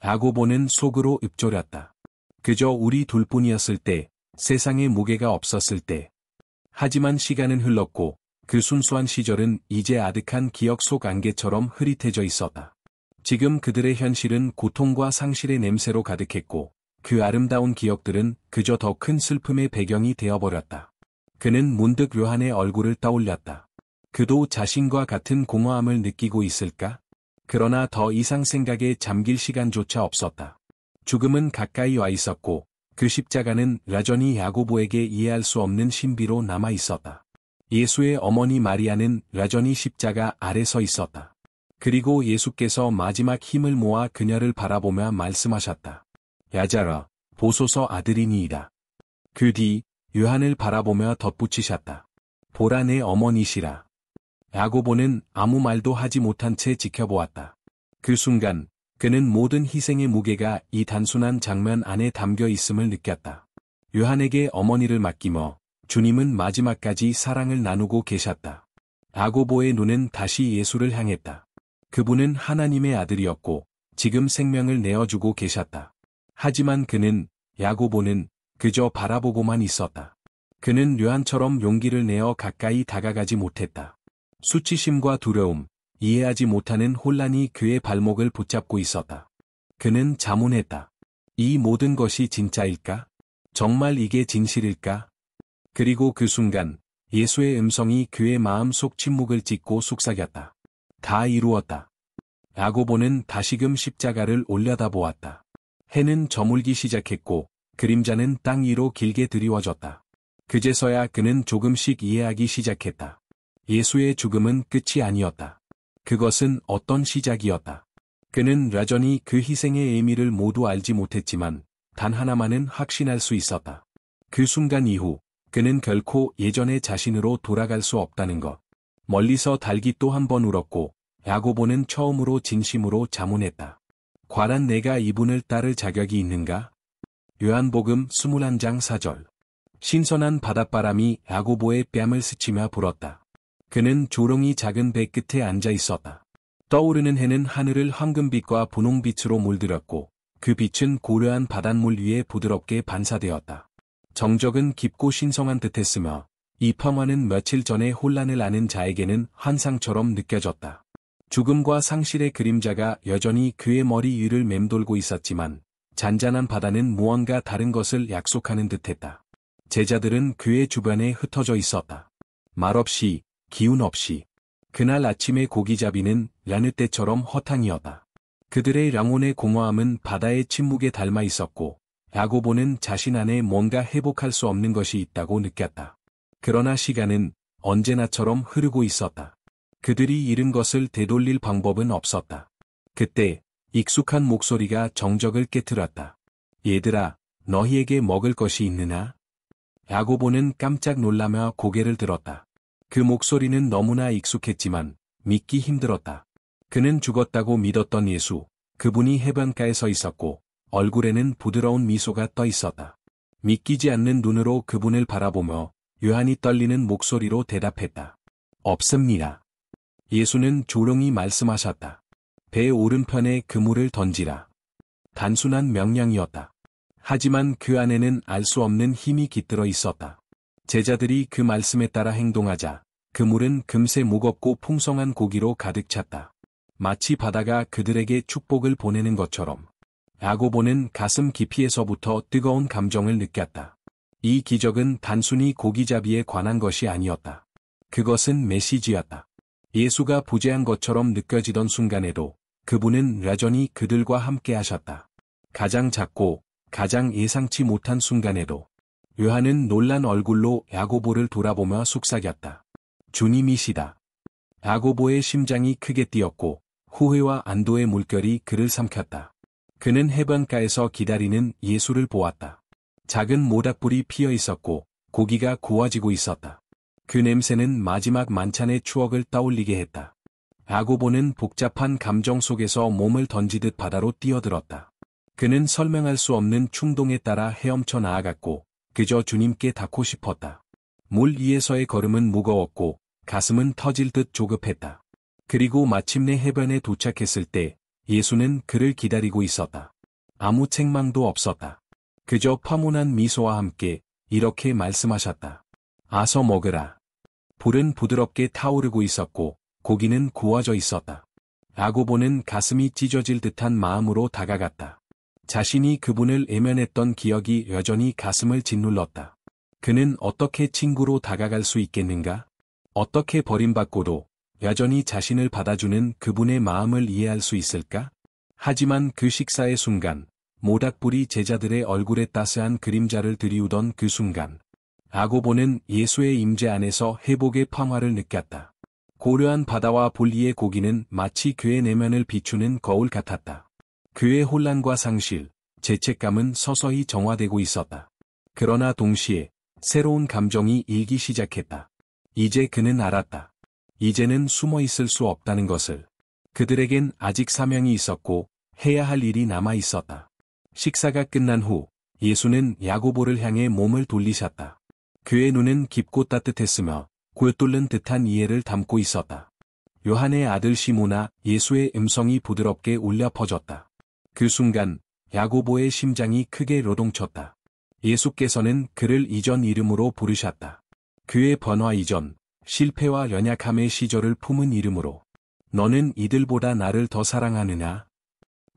야고보는 속으로 읊조렸다. 그저 우리 둘뿐이었을 때, 세상에 무게가 없었을 때. 하지만 시간은 흘렀고, 그 순수한 시절은 이제 아득한 기억 속 안개처럼 흐릿해져 있었다. 지금 그들의 현실은 고통과 상실의 냄새로 가득했고, 그 아름다운 기억들은 그저 더 큰 슬픔의 배경이 되어버렸다. 그는 문득 요한의 얼굴을 떠올렸다. 그도 자신과 같은 공허함을 느끼고 있을까? 그러나 더 이상 생각에 잠길 시간조차 없었다. 죽음은 가까이 와 있었고 그 십자가는 여전히 야고보에게 이해할 수 없는 신비로 남아 있었다. 예수의 어머니 마리아는 여전히 십자가 아래 서 있었다. 그리고 예수께서 마지막 힘을 모아 그녀를 바라보며 말씀하셨다. 야자라, 보소서 아들이니이다. 그 뒤 요한을 바라보며 덧붙이셨다. 보라 내 어머니시라. 야고보는 아무 말도 하지 못한 채 지켜보았다. 그 순간 그는 모든 희생의 무게가 이 단순한 장면 안에 담겨 있음을 느꼈다. 요한에게 어머니를 맡기며 주님은 마지막까지 사랑을 나누고 계셨다. 야고보의 눈은 다시 예수를 향했다. 그분은 하나님의 아들이었고 지금 생명을 내어주고 계셨다. 하지만 야고보는 그저 바라보고만 있었다. 그는 요한처럼 용기를 내어 가까이 다가가지 못했다. 수치심과 두려움, 이해하지 못하는 혼란이 그의 발목을 붙잡고 있었다. 그는 자문했다. 이 모든 것이 진짜일까? 정말 이게 진실일까? 그리고 그 순간 예수의 음성이 그의 마음속 침묵을 찢고 속삭였다. 다 이루었다. 야고보는 다시금 십자가를 올려다보았다. 해는 저물기 시작했고 그림자는 땅 위로 길게 드리워졌다. 그제서야 그는 조금씩 이해하기 시작했다. 예수의 죽음은 끝이 아니었다. 그것은 어떤 시작이었다. 그는 여전히 그 희생의 의미를 모두 알지 못했지만 단 하나만은 확신할 수 있었다. 그 순간 이후 그는 결코 예전의 자신으로 돌아갈 수 없다는 것. 멀리서 닭이 또 한 번 울었고 야고보는 처음으로 진심으로 자문했다. 과연 내가 이분을 따를 자격이 있는가? 요한복음 21장 4절. 신선한 바닷바람이 야고보의 뺨을 스치며 불었다. 그는 조롱이 작은 배 끝에 앉아 있었다. 떠오르는 해는 하늘을 황금빛과 분홍빛으로 물들였고 그 빛은 고려한 바닷물 위에 부드럽게 반사되었다. 정적은 깊고 신성한 듯했으며 이 평화는 며칠 전에 혼란을 아는 자에게는 환상처럼 느껴졌다. 죽음과 상실의 그림자가 여전히 그의 머리 위를 맴돌고 있었지만 잔잔한 바다는 무언가 다른 것을 약속하는 듯했다. 제자들은 그의 주변에 흩어져 있었다. 말없이, 기운 없이. 그날 아침의 고기잡이는 여느 때처럼 허탕이었다. 그들의 영혼의 공허함은 바다의 침묵에 닮아 있었고 야고보는 자신 안에 뭔가 회복할 수 없는 것이 있다고 느꼈다. 그러나 시간은 언제나처럼 흐르고 있었다. 그들이 잃은 것을 되돌릴 방법은 없었다. 그때 익숙한 목소리가 정적을 깨트렸다. 얘들아, 너희에게 먹을 것이 있느냐? 야고보는 깜짝 놀라며 고개를 들었다. 그 목소리는 너무나 익숙했지만 믿기 힘들었다. 그는 죽었다고 믿었던 예수, 그분이 해변가에 서 있었고 얼굴에는 부드러운 미소가 떠 있었다. 믿기지 않는 눈으로 그분을 바라보며 요한이 떨리는 목소리로 대답했다. 없습니다. 예수는 조용히 말씀하셨다. 배 오른편에 그물을 던지라. 단순한 명령이었다. 하지만 그 안에는 알 수 없는 힘이 깃들어 있었다. 제자들이 그 말씀에 따라 행동하자 그물은 금세 무겁고 풍성한 고기로 가득 찼다. 마치 바다가 그들에게 축복을 보내는 것처럼. 야고보는 가슴 깊이에서부터 뜨거운 감정을 느꼈다. 이 기적은 단순히 고기잡이에 관한 것이 아니었다. 그것은 메시지였다. 예수가 부재한 것처럼 느껴지던 순간에도 그분은 여전히 그들과 함께 하셨다. 가장 작고 가장 예상치 못한 순간에도 요한은 놀란 얼굴로 야고보를 돌아보며 속삭였다. 주님이시다. 야고보의 심장이 크게 뛰었고 후회와 안도의 물결이 그를 삼켰다. 그는 해변가에서 기다리는 예수를 보았다. 작은 모닥불이 피어 있었고 고기가 구워지고 있었다. 그 냄새는 마지막 만찬의 추억을 떠올리게 했다. 야고보는 복잡한 감정 속에서 몸을 던지듯 바다로 뛰어들었다. 그는 설명할 수 없는 충동에 따라 헤엄쳐 나아갔고 그저 주님께 닿고 싶었다. 물 위에서의 걸음은 무거웠고 가슴은 터질 듯 조급했다. 그리고 마침내 해변에 도착했을 때 예수는 그를 기다리고 있었다. 아무 책망도 없었다. 그저 파문한 미소와 함께 이렇게 말씀하셨다. 아서 먹으라. 불은 부드럽게 타오르고 있었고 고기는 구워져 있었다. 야고보는 가슴이 찢어질 듯한 마음으로 다가갔다. 자신이 그분을 애면했던 기억이 여전히 가슴을 짓눌렀다. 그는 어떻게 친구로 다가갈 수 있겠는가? 어떻게 버림받고도 여전히 자신을 받아주는 그분의 마음을 이해할 수 있을까? 하지만 그 식사의 순간 모닥불이 제자들의 얼굴에 따스한 그림자를 들이우던 그 순간, 야고보는 예수의 임재 안에서 회복의 평화를 느꼈다. 고려한 바다와 분리의 고기는 마치 그의 내면을 비추는 거울 같았다. 그의 혼란과 상실, 죄책감은 서서히 정화되고 있었다. 그러나 동시에 새로운 감정이 일기 시작했다. 이제 그는 알았다. 이제는 숨어 있을 수 없다는 것을. 그들에겐 아직 사명이 있었고 해야 할 일이 남아 있었다. 식사가 끝난 후 예수는 야고보를 향해 몸을 돌리셨다. 그의 눈은 깊고 따뜻했으며 곶뚫는 듯한 이해를 담고 있었다. 요한의 아들 시모나, 예수의 음성이 부드럽게 울려 퍼졌다. 그 순간 야고보의 심장이 크게 요동쳤다. 예수께서는 그를 이전 이름으로 부르셨다. 그의 번화 이전, 실패와 연약함의 시절을 품은 이름으로. 너는 이들보다 나를 더 사랑하느냐?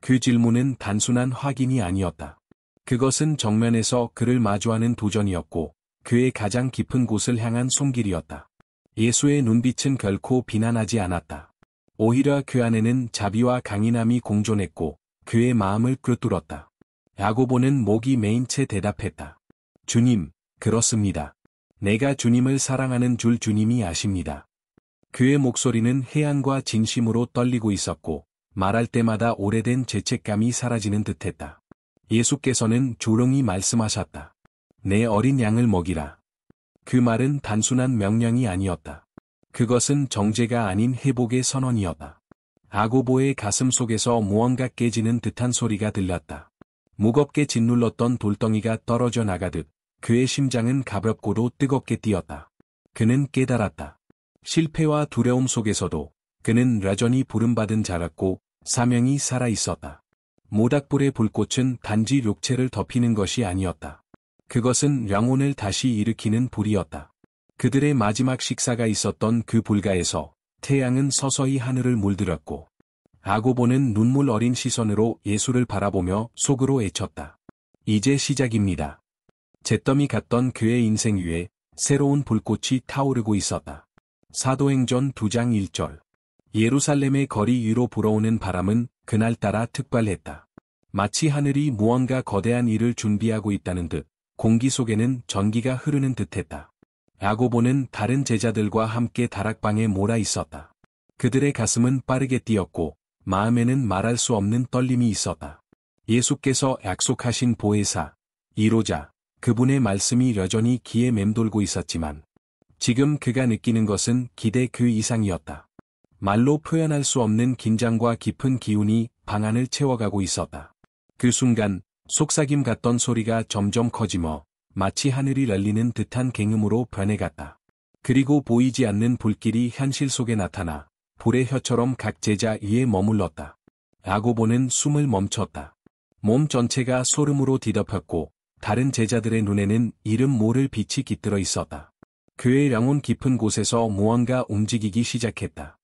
그 질문은 단순한 확인이 아니었다. 그것은 정면에서 그를 마주하는 도전이었고, 그의 가장 깊은 곳을 향한 손길이었다. 예수의 눈빛은 결코 비난하지 않았다. 오히려 그 안에는 자비와 강인함이 공존했고, 그의 마음을 꿰뚫었다. 야고보는 목이 메인 채 대답했다. 주님, 그렇습니다. 내가 주님을 사랑하는 줄 주님이 아십니다. 그의 목소리는 해안과 진심으로 떨리고 있었고, 말할 때마다 오래된 죄책감이 사라지는 듯했다. 예수께서는 조용히 말씀하셨다. 내 어린 양을 먹이라. 그 말은 단순한 명령이 아니었다. 그것은 정죄가 아닌 회복의 선언이었다. 야고보의 가슴 속에서 무언가 깨지는 듯한 소리가 들렸다. 무겁게 짓눌렀던 돌덩이가 떨어져 나가듯 그의 심장은 가볍고도 뜨겁게 뛰었다. 그는 깨달았다. 실패와 두려움 속에서도 그는 여전히 부름받은 자였고 사명이 살아있었다. 모닥불의 불꽃은 단지 육체를 덮이는 것이 아니었다. 그것은 영혼을 다시 일으키는 불이었다. 그들의 마지막 식사가 있었던 그 불가에서 태양은 서서히 하늘을 물들었고 야고보는 눈물 어린 시선으로 예수를 바라보며 속으로 외쳤다. 이제 시작입니다. 잿더미 같던 그의 인생 위에 새로운 불꽃이 타오르고 있었다. 사도행전 2장 1절. 예루살렘의 거리 위로 불어오는 바람은 그날따라 특별했다. 마치 하늘이 무언가 거대한 일을 준비하고 있다는 듯 공기 속에는 전기가 흐르는 듯했다. 야고보는 다른 제자들과 함께 다락방에 몰아 있었다. 그들의 가슴은 빠르게 뛰었고 마음에는 말할 수 없는 떨림이 있었다. 예수께서 약속하신 보혜사, 이로자, 그분의 말씀이 여전히 귀에 맴돌고 있었지만 지금 그가 느끼는 것은 기대 그 이상이었다. 말로 표현할 수 없는 긴장과 깊은 기운이 방 안을 채워가고 있었다. 그 순간 속삭임 같던 소리가 점점 커지며 마치 하늘이 열리는 듯한 갱음으로 변해갔다. 그리고 보이지 않는 불길이 현실 속에 나타나 불의 혀처럼 각 제자 위에 머물렀다. 야고보는 숨을 멈췄다. 몸 전체가 소름으로 뒤덮였고 다른 제자들의 눈에는 이름 모를 빛이 깃들어 있었다. 그의 영혼 깊은 곳에서 무언가 움직이기 시작했다.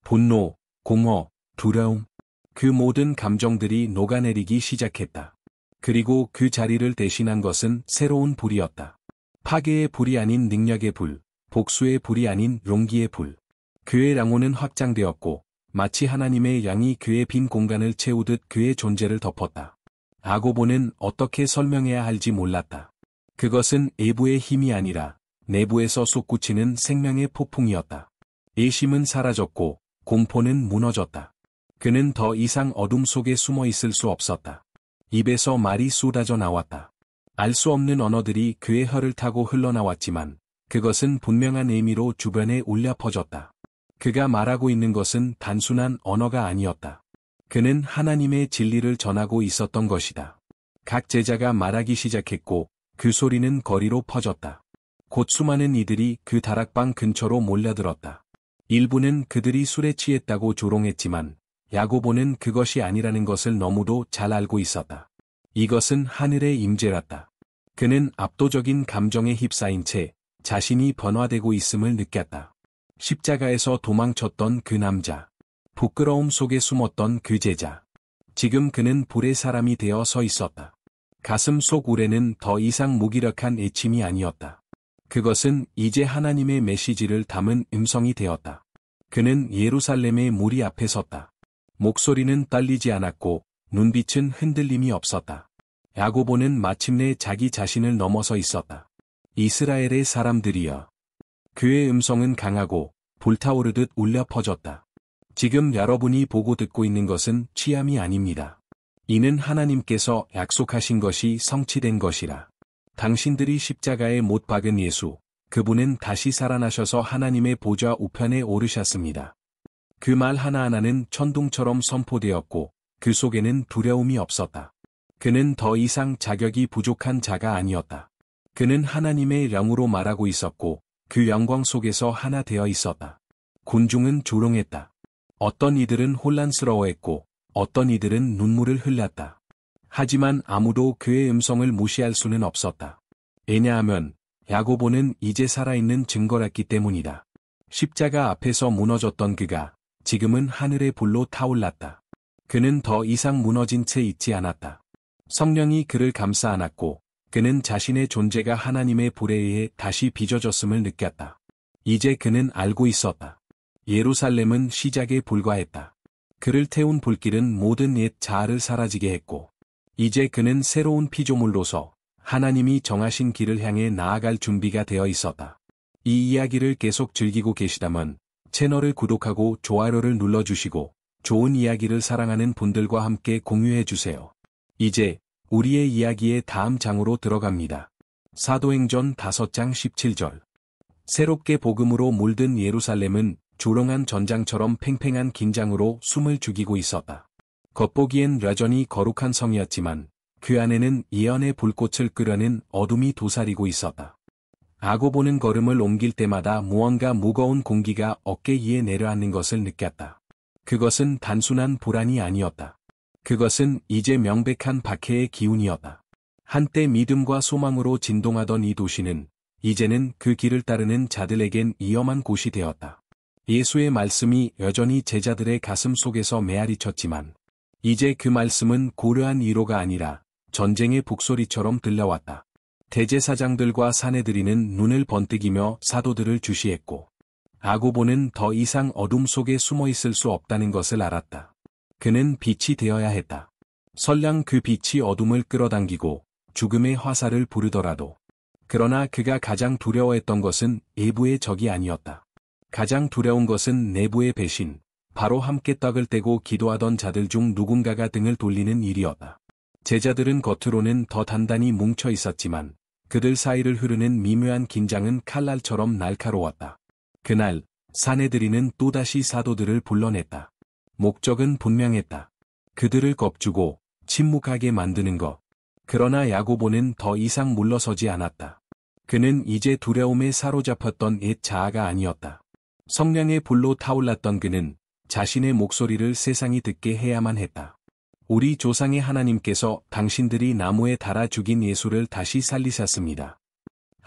분노, 공허, 두려움. 그 모든 감정들이 녹아내리기 시작했다. 그리고 그 자리를 대신한 것은 새로운 불이었다. 파괴의 불이 아닌 능력의 불, 복수의 불이 아닌 용기의 불. 그의 영혼은 확장되었고 마치 하나님의 양이 그의 빈 공간을 채우듯 그의 존재를 덮었다. 야고보는 어떻게 설명해야 할지 몰랐다. 그것은 외부의 힘이 아니라 내부에서 솟구치는 생명의 폭풍이었다. 애심은 사라졌고 공포는 무너졌다. 그는 더 이상 어둠 속에 숨어 있을 수 없었다. 입에서 말이 쏟아져 나왔다. 알 수 없는 언어들이 그의 혀를 타고 흘러나왔지만 그것은 분명한 의미로 주변에 울려 퍼졌다. 그가 말하고 있는 것은 단순한 언어가 아니었다. 그는 하나님의 진리를 전하고 있었던 것이다. 각 제자가 말하기 시작했고 그 소리는 거리로 퍼졌다. 곧 수많은 이들이 그 다락방 근처로 몰려들었다. 일부는 그들이 술에 취했다고 조롱했지만 야고보는 그것이 아니라는 것을 너무도 잘 알고 있었다. 이것은 하늘의 임재였다. 그는 압도적인 감정에 휩싸인 채 자신이 변화되고 있음을 느꼈다. 십자가에서 도망쳤던 그 남자. 부끄러움 속에 숨었던 그 제자. 지금 그는 불의 사람이 되어 서 있었다. 가슴 속 우레는 더 이상 무기력한 애침이 아니었다. 그것은 이제 하나님의 메시지를 담은 음성이 되었다. 그는 예루살렘의 무리 앞에 섰다. 목소리는 떨리지 않았고 눈빛은 흔들림이 없었다. 야고보는 마침내 자기 자신을 넘어서 있었다. 이스라엘의 사람들이여. 그의 음성은 강하고 불타오르듯 울려 퍼졌다. 지금 여러분이 보고 듣고 있는 것은 취함이 아닙니다. 이는 하나님께서 약속하신 것이 성취된 것이라. 당신들이 십자가에 못 박은 예수, 그분은 다시 살아나셔서 하나님의 보좌 우편에 오르셨습니다. 그 말 하나하나는 천둥처럼 선포되었고 그 속에는 두려움이 없었다. 그는 더 이상 자격이 부족한 자가 아니었다. 그는 하나님의 영으로 말하고 있었고 그 영광 속에서 하나 되어 있었다. 군중은 조롱했다. 어떤 이들은 혼란스러워했고 어떤 이들은 눈물을 흘렸다. 하지만 아무도 그의 음성을 무시할 수는 없었다. 왜냐하면 야고보는 이제 살아있는 증거였기 때문이다. 십자가 앞에서 무너졌던 그가 지금은 하늘의 불로 타올랐다. 그는 더 이상 무너진 채 있지 않았다. 성령이 그를 감싸 안았고 그는 자신의 존재가 하나님의 불에 의해 다시 빚어졌음을 느꼈다. 이제 그는 알고 있었다. 예루살렘은 시작에 불과했다. 그를 태운 불길은 모든 옛 자아를 사라지게 했고 이제 그는 새로운 피조물로서 하나님이 정하신 길을 향해 나아갈 준비가 되어 있었다. 이 이야기를 계속 즐기고 계시다면 채널을 구독하고 좋아요를 눌러주시고 좋은 이야기를 사랑하는 분들과 함께 공유해주세요. 이제 우리의 이야기의 다음 장으로 들어갑니다. 사도행전 5장 17절. 새롭게 복음으로 물든 예루살렘은 조롱한 전장처럼 팽팽한 긴장으로 숨을 죽이고 있었다. 겉보기엔 여전히 거룩한 성이었지만 그 안에는 예언의 불꽃을 끄려는 어둠이 도사리고 있었다. 야고보는 걸음을 옮길 때마다 무언가 무거운 공기가 어깨 위에 내려앉는 것을 느꼈다. 그것은 단순한 불안이 아니었다. 그것은 이제 명백한 박해의 기운이었다. 한때 믿음과 소망으로 진동하던 이 도시는 이제는 그 길을 따르는 자들에겐 위험한 곳이 되었다. 예수의 말씀이 여전히 제자들의 가슴 속에서 메아리쳤지만 이제 그 말씀은 고려한 위로가 아니라 전쟁의 북소리처럼 들려왔다. 대제사장들과 사내들이는 눈을 번뜩이며 사도들을 주시했고 야고보는 더 이상 어둠 속에 숨어 있을 수 없다는 것을 알았다. 그는 빛이 되어야 했다. 설령 그 빛이 어둠을 끌어당기고 죽음의 화살을 부르더라도. 그러나 그가 가장 두려워했던 것은 외부의 적이 아니었다. 가장 두려운 것은 내부의 배신, 바로 함께 떡을 떼고 기도하던 자들 중 누군가가 등을 돌리는 일이었다. 제자들은 겉으로는 더 단단히 뭉쳐 있었지만 그들 사이를 흐르는 미묘한 긴장은 칼날처럼 날카로웠다. 그날 사내들이는 또다시 사도들을 불러냈다. 목적은 분명했다. 그들을 겁주고 침묵하게 만드는 것. 그러나 야고보는 더 이상 물러서지 않았다. 그는 이제 두려움에 사로잡혔던 옛 자아가 아니었다. 성령의 불로 타올랐던 그는 자신의 목소리를 세상이 듣게 해야만 했다. 우리 조상의 하나님께서 당신들이 나무에 달아 죽인 예수를 다시 살리셨습니다.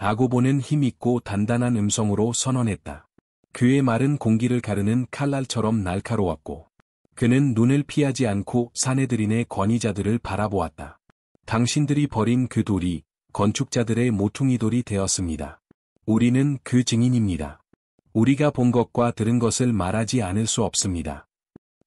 야고보는 힘있고 단단한 음성으로 선언했다. 그의 말은 공기를 가르는 칼날처럼 날카로웠고 그는 눈을 피하지 않고 사내들인의 권위자들을 바라보았다. 당신들이 버린 그 돌이 건축자들의 모퉁이 돌이 되었습니다. 우리는 그 증인입니다. 우리가 본 것과 들은 것을 말하지 않을 수 없습니다.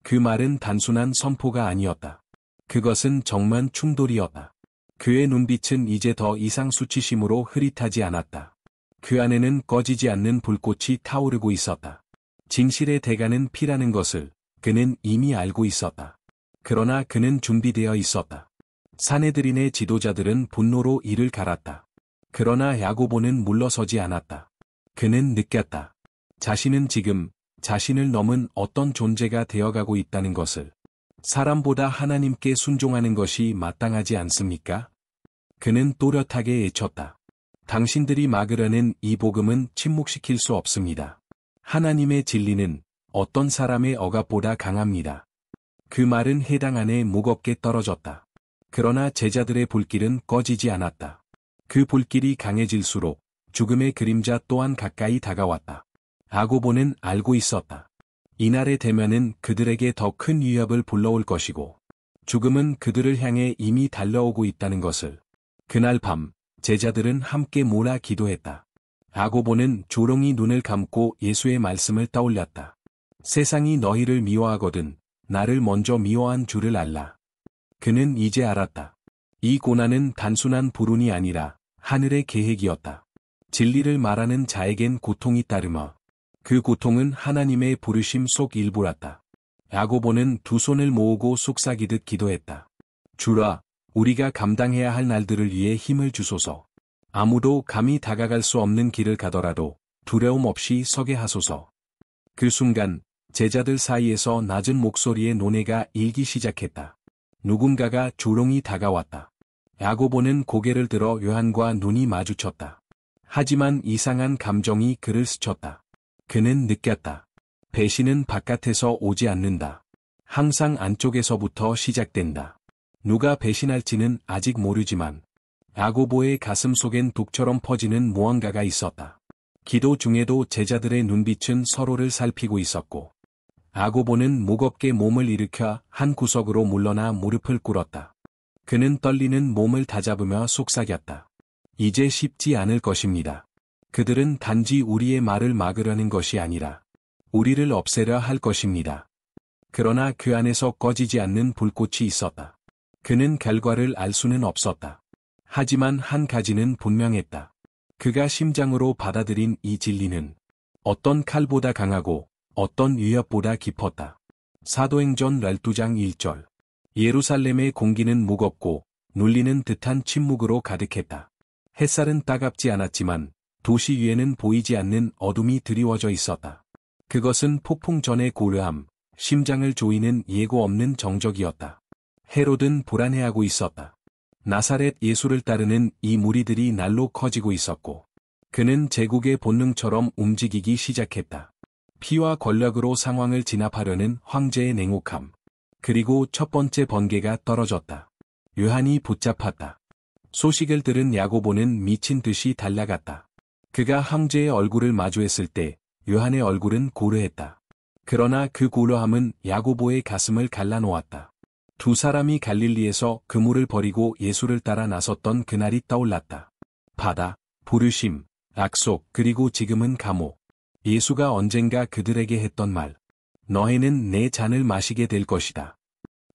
그 말은 단순한 선포가 아니었다. 그것은 정말 충돌이었다. 그의 눈빛은 이제 더 이상 수치심으로 흐릿하지 않았다. 그 안에는 꺼지지 않는 불꽃이 타오르고 있었다. 진실의 대가는 피라는 것을 그는 이미 알고 있었다. 그러나 그는 준비되어 있었다. 사내들인의 지도자들은 분노로 이를 갈았다. 그러나 야고보는 물러서지 않았다. 그는 느꼈다. 자신은 지금 자신을 넘은 어떤 존재가 되어가고 있다는 것을. 사람보다 하나님께 순종하는 것이 마땅하지 않습니까? 그는 또렷하게 외쳤다. 당신들이 막으려는 이 복음은 침묵시킬 수 없습니다. 하나님의 진리는 어떤 사람의 억압보다 강합니다. 그 말은 해당 안에 무겁게 떨어졌다. 그러나 제자들의 불길은 꺼지지 않았다. 그 불길이 강해질수록 죽음의 그림자 또한 가까이 다가왔다. 야고보는 알고 있었다. 이날의 대면은 그들에게 더 큰 위협을 불러올 것이고 죽음은 그들을 향해 이미 달려오고 있다는 것을. 그날 밤 제자들은 함께 모아 기도했다. 야고보는 조롱이 눈을 감고 예수의 말씀을 떠올렸다. 세상이 너희를 미워하거든 나를 먼저 미워한 줄을 알라. 그는 이제 알았다. 이 고난은 단순한 불운이 아니라 하늘의 계획이었다. 진리를 말하는 자에겐 고통이 따르며 그 고통은 하나님의 부르심 속 일부랐다. 야고보는 두 손을 모으고 속삭이듯 기도했다. 주라, 우리가 감당해야 할 날들을 위해 힘을 주소서. 아무도 감히 다가갈 수 없는 길을 가더라도 두려움 없이 서게 하소서. 그 순간 제자들 사이에서 낮은 목소리의 논의가 일기 시작했다. 누군가가 조롱이 다가왔다. 야고보는 고개를 들어 요한과 눈이 마주쳤다. 하지만 이상한 감정이 그를 스쳤다. 그는 느꼈다. 배신은 바깥에서 오지 않는다. 항상 안쪽에서부터 시작된다. 누가 배신할지는 아직 모르지만 야고보의 가슴 속엔 독처럼 퍼지는 무언가가 있었다. 기도 중에도 제자들의 눈빛은 서로를 살피고 있었고 야고보는 무겁게 몸을 일으켜 한 구석으로 물러나 무릎을 꿇었다. 그는 떨리는 몸을 다잡으며 속삭였다. 이제 쉽지 않을 것입니다. 그들은 단지 우리의 말을 막으려는 것이 아니라 우리를 없애려 할 것입니다. 그러나 그 안에서 꺼지지 않는 불꽃이 있었다. 그는 결과를 알 수는 없었다. 하지만 한 가지는 분명했다. 그가 심장으로 받아들인 이 진리는 어떤 칼보다 강하고 어떤 위협보다 깊었다. 사도행전 12장 1절. 예루살렘의 공기는 무겁고 눌리는 듯한 침묵으로 가득했다. 햇살은 따갑지 않았지만 도시 위에는 보이지 않는 어둠이 드리워져 있었다. 그것은 폭풍 전의 고요함, 심장을 조이는 예고 없는 정적이었다. 헤롯은 불안해하고 있었다. 나사렛 예수를 따르는 이 무리들이 날로 커지고 있었고 그는 제국의 본능처럼 움직이기 시작했다. 피와 권력으로 상황을 진압하려는 황제의 냉혹함. 그리고 첫 번째 번개가 떨어졌다. 요한이 붙잡혔다. 소식을 들은 야고보는 미친 듯이 달려갔다. 그가 황제의 얼굴을 마주했을 때 요한의 얼굴은 고르했다. 그러나 그 고요함은 야고보의 가슴을 갈라놓았다. 두 사람이 갈릴리에서 그물을 버리고 예수를 따라 나섰던 그날이 떠올랐다. 바다, 부르심, 약속, 그리고 지금은 감옥. 예수가 언젠가 그들에게 했던 말. 너희는 내 잔을 마시게 될 것이다.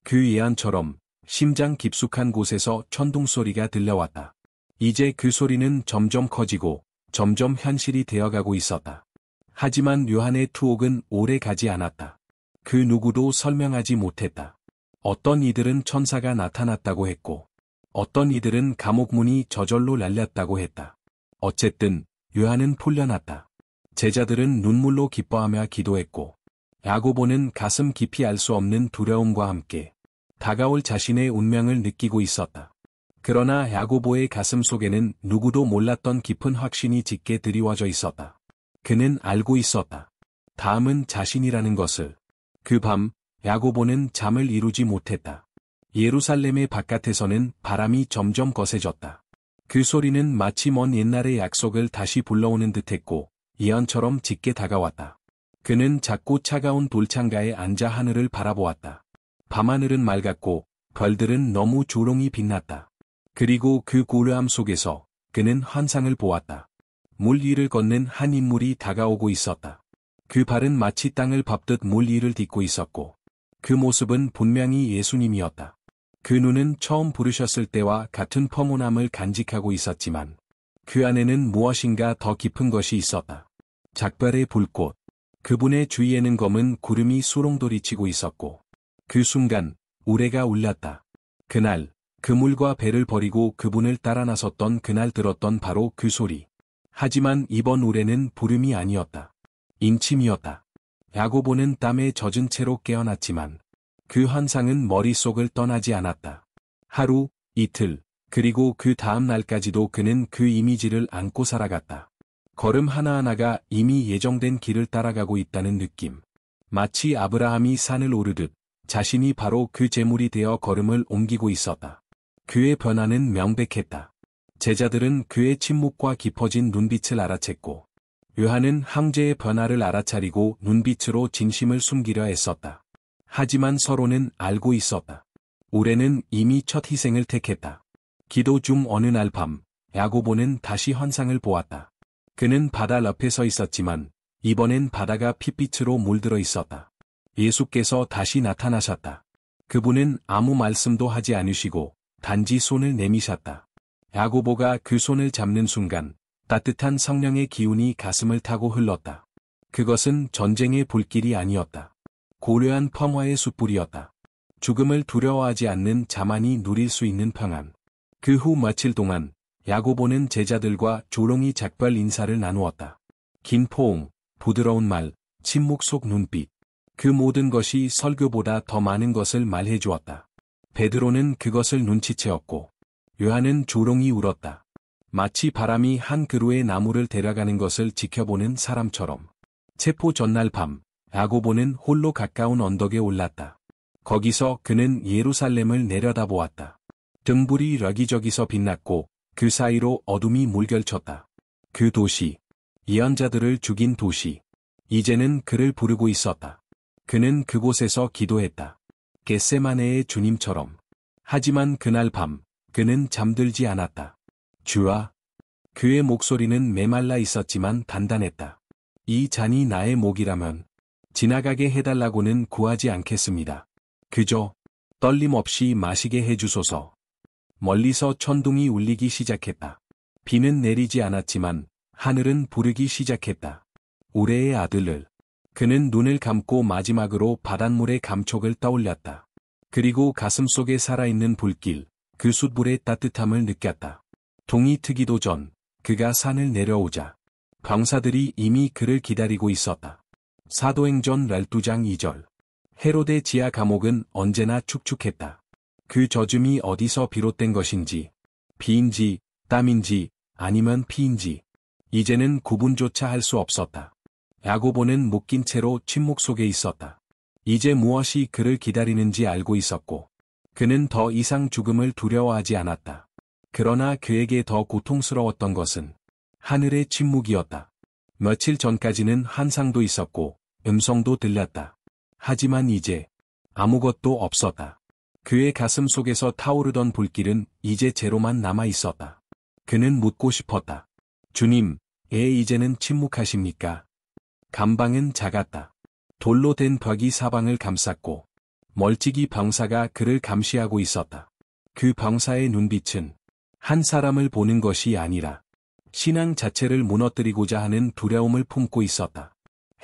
그 예언처럼 심장 깊숙한 곳에서 천둥소리가 들려왔다. 이제 그 소리는 점점 커지고 점점 현실이 되어가고 있었다. 하지만 요한의 투옥은 오래 가지 않았다. 그 누구도 설명하지 못했다. 어떤 이들은 천사가 나타났다고 했고 어떤 이들은 감옥문이 저절로 열렸다고 했다. 어쨌든 요한은 풀려났다. 제자들은 눈물로 기뻐하며 기도했고 야고보는 가슴 깊이 알 수 없는 두려움과 함께 다가올 자신의 운명을 느끼고 있었다. 그러나 야고보의 가슴 속에는 누구도 몰랐던 깊은 확신이 짙게 드리워져 있었다. 그는 알고 있었다. 다음은 자신이라는 것을. 그 밤 야고보는 잠을 이루지 못했다. 예루살렘의 바깥에서는 바람이 점점 거세졌다. 그 소리는 마치 먼 옛날의 약속을 다시 불러오는 듯했고 예언처럼 짙게 다가왔다. 그는 작고 차가운 돌창가에 앉아 하늘을 바라보았다. 밤하늘은 맑았고 별들은 너무 조롱이 빛났다. 그리고 그 고요함 속에서 그는 환상을 보았다. 물 위를 걷는 한 인물이 다가오고 있었다. 그 발은 마치 땅을 밟듯 물 위를 딛고 있었고 그 모습은 분명히 예수님이었다. 그 눈은 처음 부르셨을 때와 같은 평온함을 간직하고 있었지만 그 안에는 무엇인가 더 깊은 것이 있었다. 작별의 불꽃. 그분의 주위에는 검은 구름이 수롱돌이치고 있었고 그 순간 우레가 울렸다. 그날 그물과 배를 버리고 그분을 따라 나섰던 그날 들었던 바로 그 소리. 하지만 이번 우레는 부름이 아니었다. 임침이었다. 야고보는 땀에 젖은 채로 깨어났지만 그 환상은 머릿속을 떠나지 않았다. 하루, 이틀, 그리고 그 다음 날까지도 그는 그 이미지를 안고 살아갔다. 걸음 하나하나가 이미 예정된 길을 따라가고 있다는 느낌. 마치 아브라함이 산을 오르듯 자신이 바로 그 제물이 되어 걸음을 옮기고 있었다. 그의 변화는 명백했다. 제자들은 그의 침묵과 깊어진 눈빛을 알아챘고 요한은 황제의 변화를 알아차리고 눈빛으로 진심을 숨기려 애썼다. 하지만 서로는 알고 있었다. 우레는 이미 첫 희생을 택했다. 기도 중 어느 날 밤 야고보는 다시 환상을 보았다. 그는 바다 옆에 서 있었지만 이번엔 바다가 핏빛으로 물들어 있었다. 예수께서 다시 나타나셨다. 그분은 아무 말씀도 하지 않으시고 단지 손을 내미셨다. 야고보가 그 손을 잡는 순간 따뜻한 성령의 기운이 가슴을 타고 흘렀다. 그것은 전쟁의 불길이 아니었다. 고려한 평화의 숯불이었다. 죽음을 두려워하지 않는 자만이 누릴 수 있는 평안. 그 후 며칠 동안 야고보는 제자들과 조롱이 작별 인사를 나누었다. 긴 포옹, 부드러운 말, 침묵 속 눈빛. 그 모든 것이 설교보다 더 많은 것을 말해 주었다. 베드로는 그것을 눈치채었고, 요한은 조롱이 울었다. 마치 바람이 한 그루의 나무를 데려가는 것을 지켜보는 사람처럼. 체포 전날 밤, 야고보는 홀로 가까운 언덕에 올랐다. 거기서 그는 예루살렘을 내려다보았다. 등불이 여기저기서 빛났고 그 사이로 어둠이 물결쳤다. 그 도시, 예언자들을 죽인 도시. 이제는 그를 부르고 있었다. 그는 그곳에서 기도했다. 겟세마네의 주님처럼. 하지만 그날 밤, 그는 잠들지 않았다. 주아. 그의 목소리는 메말라 있었지만 단단했다. 이 잔이 나의 목이라면 지나가게 해달라고는 구하지 않겠습니다. 그저 떨림 없이 마시게 해주소서. 멀리서 천둥이 울리기 시작했다. 비는 내리지 않았지만 하늘은 부르기 시작했다. 우레의 아들을. 그는 눈을 감고 마지막으로 바닷물의 감촉을 떠올렸다. 그리고 가슴속에 살아있는 불길, 그 숯불의 따뜻함을 느꼈다. 동이 트기도 전, 그가 산을 내려오자 병사들이 이미 그를 기다리고 있었다. 사도행전 12장 2절. 헤로데 지하 감옥은 언제나 축축했다. 그 젖음이 어디서 비롯된 것인지, 비인지, 땀인지, 아니면 피인지, 이제는 구분조차 할 수 없었다. 야고보는 묶인 채로 침묵 속에 있었다. 이제 무엇이 그를 기다리는지 알고 있었고, 그는 더 이상 죽음을 두려워하지 않았다. 그러나 그에게 더 고통스러웠던 것은 하늘의 침묵이었다. 며칠 전까지는 환상도 있었고 음성도 들렸다. 하지만 이제 아무것도 없었다. 그의 가슴 속에서 타오르던 불길은 이제 제로만 남아 있었다. 그는 묻고 싶었다. 주님, 이제는 침묵하십니까? 감방은 작았다. 돌로 된 벽이 사방을 감쌌고 멀찍이 병사가 그를 감시하고 있었다. 그 병사의 눈빛은 한 사람을 보는 것이 아니라 신앙 자체를 무너뜨리고자 하는 두려움을 품고 있었다.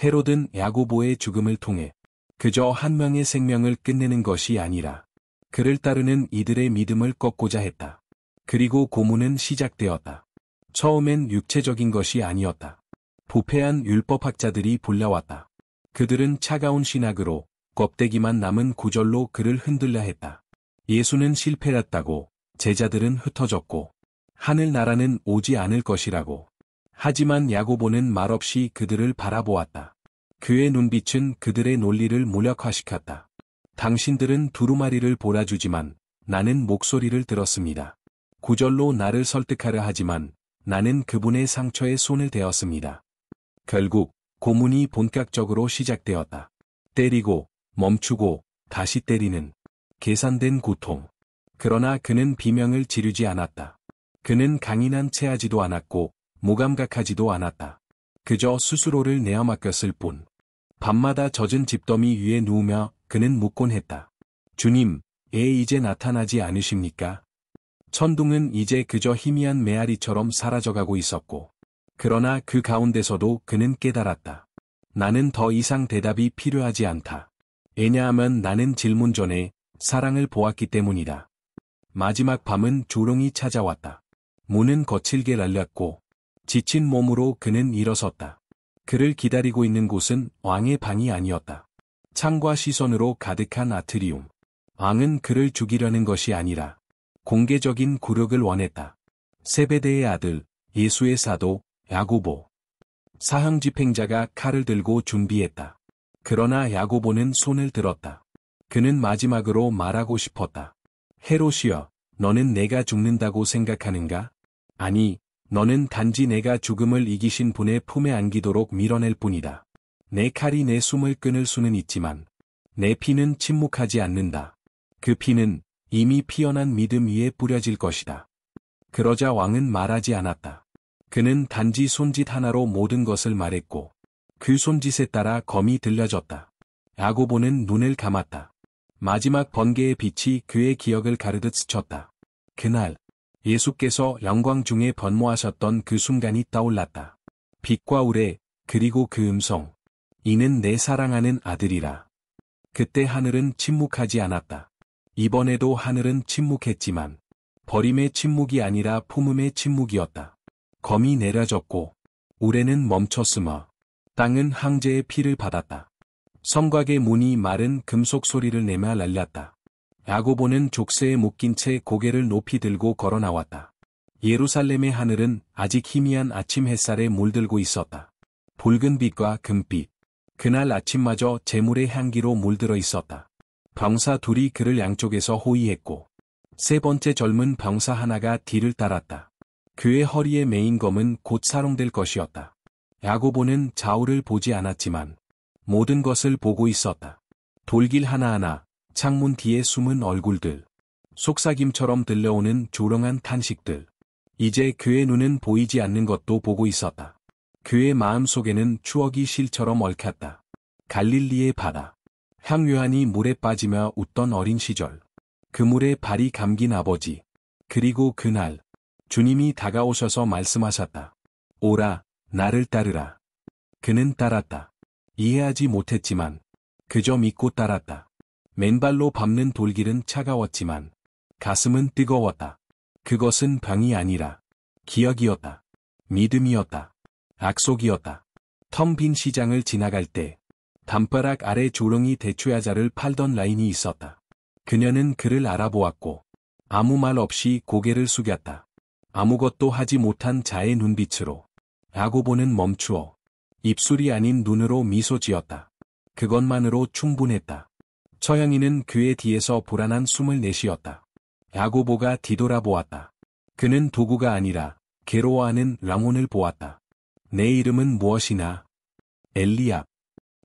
헤롯은 야고보의 죽음을 통해 그저 한 명의 생명을 끝내는 것이 아니라 그를 따르는 이들의 믿음을 꺾고자 했다. 그리고 고문은 시작되었다. 처음엔 육체적인 것이 아니었다. 부패한 율법학자들이 불려왔다. 그들은 차가운 신학으로 껍데기만 남은 구절로 그를 흔들려 했다. 예수는 실패했다고, 제자들은 흩어졌고, 하늘나라는 오지 않을 것이라고. 하지만 야고보는 말없이 그들을 바라보았다. 그의 눈빛은 그들의 논리를 무력화시켰다. 당신들은 두루마리를 몰아주지만 나는 목소리를 들었습니다. 구절로 나를 설득하려 하지만 나는 그분의 상처에 손을 대었습니다. 결국 고문이 본격적으로 시작되었다. 때리고 멈추고 다시 때리는 계산된 고통. 그러나 그는 비명을 지르지 않았다. 그는 강인한 체하지도 않았고 무감각하지도 않았다. 그저 스스로를 내어 맡겼을 뿐. 밤마다 젖은 집더미 위에 누우며 그는 묻곤 했다. 주님, 이제 나타나지 않으십니까? 천둥은 이제 그저 희미한 메아리처럼 사라져가고 있었고, 그러나 그 가운데서도 그는 깨달았다. 나는 더 이상 대답이 필요하지 않다. 왜냐하면 나는 질문 전에 사랑을 보았기 때문이다. 마지막 밤은 조롱이 찾아왔다. 문은 거칠게 열렸고 지친 몸으로 그는 일어섰다. 그를 기다리고 있는 곳은 왕의 방이 아니었다. 창과 시선으로 가득한 아트리움. 왕은 그를 죽이려는 것이 아니라 공개적인 굴욕을 원했다. 세베대의 아들, 예수의 사도, 야고보. 사형 집행자가 칼을 들고 준비했다. 그러나 야고보는 손을 들었다. 그는 마지막으로 말하고 싶었다. 헤롯이여, 너는 내가 죽는다고 생각하는가? 아니, 너는 단지 내가 죽음을 이기신 분의 품에 안기도록 밀어낼 뿐이다. 내 칼이 내 숨을 끊을 수는 있지만 내 피는 침묵하지 않는다. 그 피는 이미 피어난 믿음 위에 뿌려질 것이다. 그러자 왕은 말하지 않았다. 그는 단지 손짓 하나로 모든 것을 말했고 그 손짓에 따라 검이 들려졌다. 야고보는 눈을 감았다. 마지막 번개의 빛이 그의 기억을 가르듯 스쳤다. 그날 예수께서 영광 중에 번모하셨던 그 순간이 떠올랐다. 빛과 우레, 그리고 그 음성. 이는 내 사랑하는 아들이라. 그때 하늘은 침묵하지 않았다. 이번에도 하늘은 침묵했지만 버림의 침묵이 아니라 품음의 침묵이었다. 검이 내려졌고 우레는 멈췄으며 땅은 황제의 피를 받았다. 성곽의 문이 마른 금속 소리를 내며 날렸다. 야고보는 족쇄에 묶인 채 고개를 높이 들고 걸어 나왔다. 예루살렘의 하늘은 아직 희미한 아침 햇살에 물들고 있었다. 붉은 빛과 금빛. 그날 아침마저 재물의 향기로 물들어 있었다. 병사 둘이 그를 양쪽에서 호위했고 세 번째 젊은 병사 하나가 뒤를 따랐다. 그의 허리에 매인 검은 곧 사롱될 것이었다. 야고보는 좌우를 보지 않았지만 모든 것을 보고 있었다. 돌길 하나하나, 창문 뒤에 숨은 얼굴들, 속삭임처럼 들려오는 조롱한 탄식들. 이제 그의 눈은 보이지 않는 것도 보고 있었다. 그의 마음 속에는 추억이 실처럼 얽혔다. 갈릴리의 바다. 향유한이 물에 빠지며 웃던 어린 시절. 그 물에 발이 감긴 아버지. 그리고 그날 주님이 다가오셔서 말씀하셨다. 오라, 나를 따르라. 그는 따랐다. 이해하지 못했지만 그저 믿고 따랐다. 맨발로 밟는 돌길은 차가웠지만 가슴은 뜨거웠다. 그것은 병이 아니라 기억이었다. 믿음이었다. 약속이었다. 텅 빈 시장을 지나갈 때 담벼락 아래 조롱이 대추야자를 팔던 라인이 있었다. 그녀는 그를 알아보았고 아무 말 없이 고개를 숙였다. 아무것도 하지 못한 자의 눈빛으로 야고보는 멈추어 입술이 아닌 눈으로 미소 지었다. 그것만으로 충분했다. 처형이는 그의 뒤에서 불안한 숨을 내쉬었다. 야고보가 뒤돌아보았다. 그는 도구가 아니라 괴로워하는 랑온을 보았다. 내 이름은 무엇이나? 엘리압.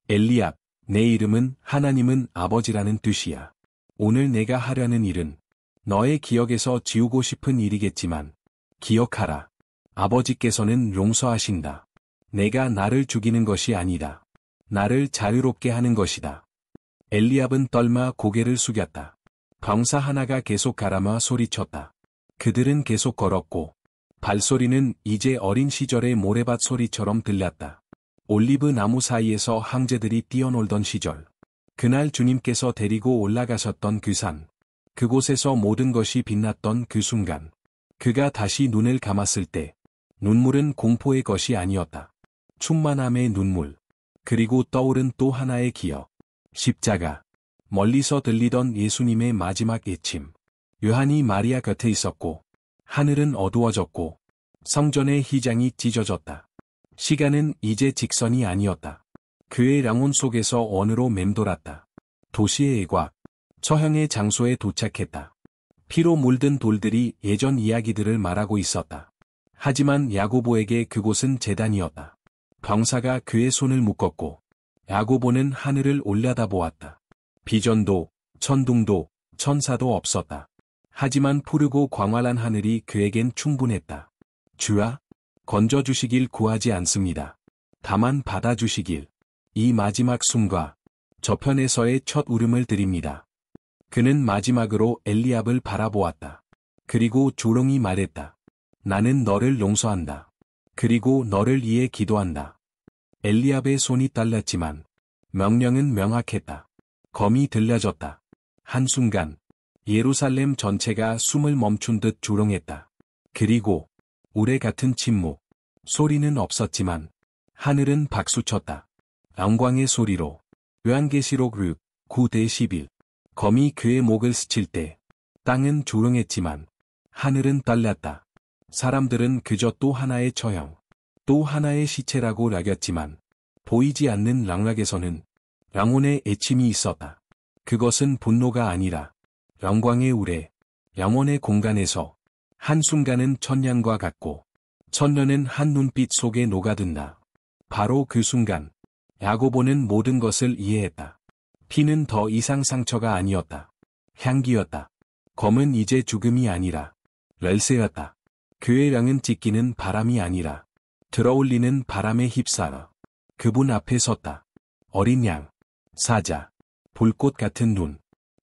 엘리압, 내 이름은 하나님은 아버지라는 뜻이야. 오늘 내가 하려는 일은 너의 기억에서 지우고 싶은 일이겠지만 기억하라. 아버지께서는 용서하신다. 내가 나를 죽이는 것이 아니다. 나를 자유롭게 하는 것이다. 엘리압은 떨며 고개를 숙였다. 병사 하나가 계속 가라며 소리쳤다. 그들은 계속 걸었고 발소리는 이제 어린 시절의 모래밭 소리처럼 들렸다. 올리브 나무 사이에서 황제들이 뛰어놀던 시절. 그날 주님께서 데리고 올라가셨던 그 산. 그곳에서 모든 것이 빛났던 그 순간. 그가 다시 눈을 감았을 때 눈물은 공포의 것이 아니었다. 충만함의 눈물. 그리고 떠오른 또 하나의 기억. 십자가. 멀리서 들리던 예수님의 마지막 외침. 요한이 마리아 곁에 있었고 하늘은 어두워졌고 성전의 휘장이 찢어졌다. 시간은 이제 직선이 아니었다. 그의 랑온 속에서 원으로 맴돌았다. 도시의 애곽. 처형의 장소에 도착했다. 피로 물든 돌들이 예전 이야기들을 말하고 있었다. 하지만 야고보에게 그곳은 제단이었다. 병사가 그의 손을 묶었고 야고보는 하늘을 올려다보았다. 비전도, 천둥도, 천사도 없었다. 하지만 푸르고 광활한 하늘이 그에겐 충분했다. 주야, 건져주시길 구하지 않습니다. 다만 받아주시길. 이 마지막 숨과 저편에서의 첫 울음을 드립니다. 그는 마지막으로 엘리압을 바라보았다. 그리고 조롱이 말했다. 나는 너를 용서한다. 그리고 너를 위해 기도한다. 엘리압의 손이 떨렸지만 명령은 명확했다. 검이 들려졌다. 한순간 예루살렘 전체가 숨을 멈춘 듯 조롱했다. 그리고 우레 같은 침묵. 소리는 없었지만 하늘은 박수쳤다. 영광의 소리로. 요한계시록 9:11. 검이 그의 목을 스칠 때 땅은 조롱했지만 하늘은 떨렸다. 사람들은 그저 또 하나의 처형, 또 하나의 시체라고 여겼지만 보이지 않는 랑락에서는 영혼의 애침이 있었다. 그것은 분노가 아니라 영광의 우레, 영혼의 공간에서 한순간은 천년과 같고 천년은 한 눈빛 속에 녹아든다. 바로 그 순간 야고보는 모든 것을 이해했다. 피는 더 이상 상처가 아니었다. 향기였다. 검은 이제 죽음이 아니라 열쇠였다. 그의 영은 찢기는 바람이 아니라 들어올리는 바람에 휩싸여 그분 앞에 섰다. 어린 양, 사자, 불꽃 같은 눈,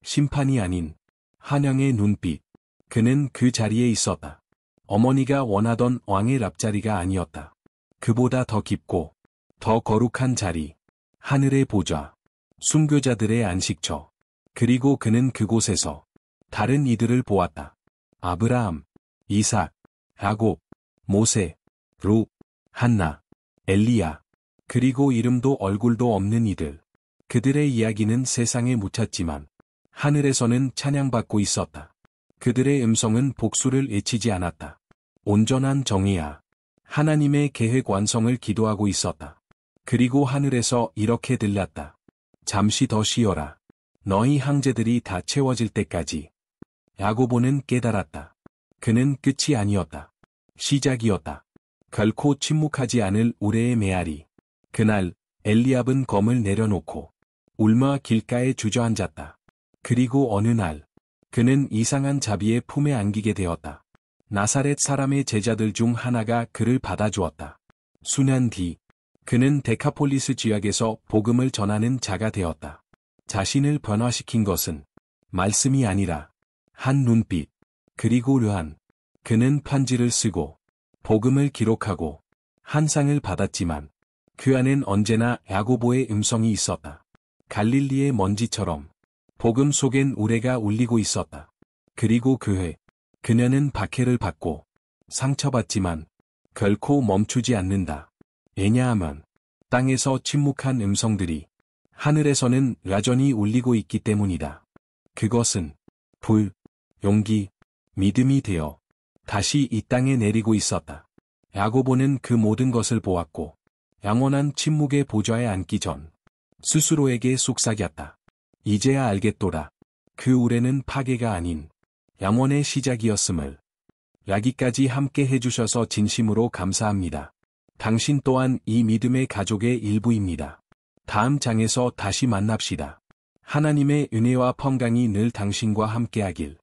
심판이 아닌 한양의 눈빛. 그는 그 자리에 있었다. 어머니가 원하던 왕의 앞자리가 아니었다. 그보다 더 깊고 더 거룩한 자리. 하늘의 보좌. 순교자들의 안식처. 그리고 그는 그곳에서 다른 이들을 보았다. 아브라함, 이삭, 야곱, 모세, 룻, 한나, 엘리야. 그리고 이름도 얼굴도 없는 이들. 그들의 이야기는 세상에 묻혔지만 하늘에서는 찬양받고 있었다. 그들의 음성은 복수를 외치지 않았다. 온전한 정의야. 하나님의 계획 완성을 기도하고 있었다. 그리고 하늘에서 이렇게 들렸다. 잠시 더 쉬어라. 너희 형제들이 다 채워질 때까지. 야고보는 깨달았다. 그는 끝이 아니었다. 시작이었다. 결코 침묵하지 않을 우레의 메아리. 그날 엘리압은 검을 내려놓고 울며 길가에 주저앉았다. 그리고 어느 날 그는 이상한 자비의 품에 안기게 되었다. 나사렛 사람의 제자들 중 하나가 그를 받아주었다. 수년 뒤 그는 데카폴리스 지역에서 복음을 전하는 자가 되었다. 자신을 변화시킨 것은 말씀이 아니라 한 눈빛. 그리고 료한. 그는 편지를 쓰고 복음을 기록하고 한 상을 받았지만 그 안엔 언제나 야고보의 음성이 있었다. 갈릴리의 먼지처럼 복음 속엔 우레가 울리고 있었다. 그리고 그녀는 박해를 받고 상처받지만 결코 멈추지 않는다. 왜냐하면 땅에서 침묵한 음성들이 하늘에서는 여전히 울리고 있기 때문이다. 그것은 불, 용기, 믿음이 되어 다시 이 땅에 내리고 있었다. 야고보는 그 모든 것을 보았고 영원한 침묵의 보좌에 앉기 전 스스로에게 속삭였다. 이제야 알겠도다. 그 우레는 파괴가 아닌 영원의 시작이었음을. 여기까지 함께 해주셔서 진심으로 감사합니다. 당신 또한 이 믿음의 가족의 일부입니다. 다음 장에서 다시 만납시다. 하나님의 은혜와 평강이 늘 당신과 함께하길.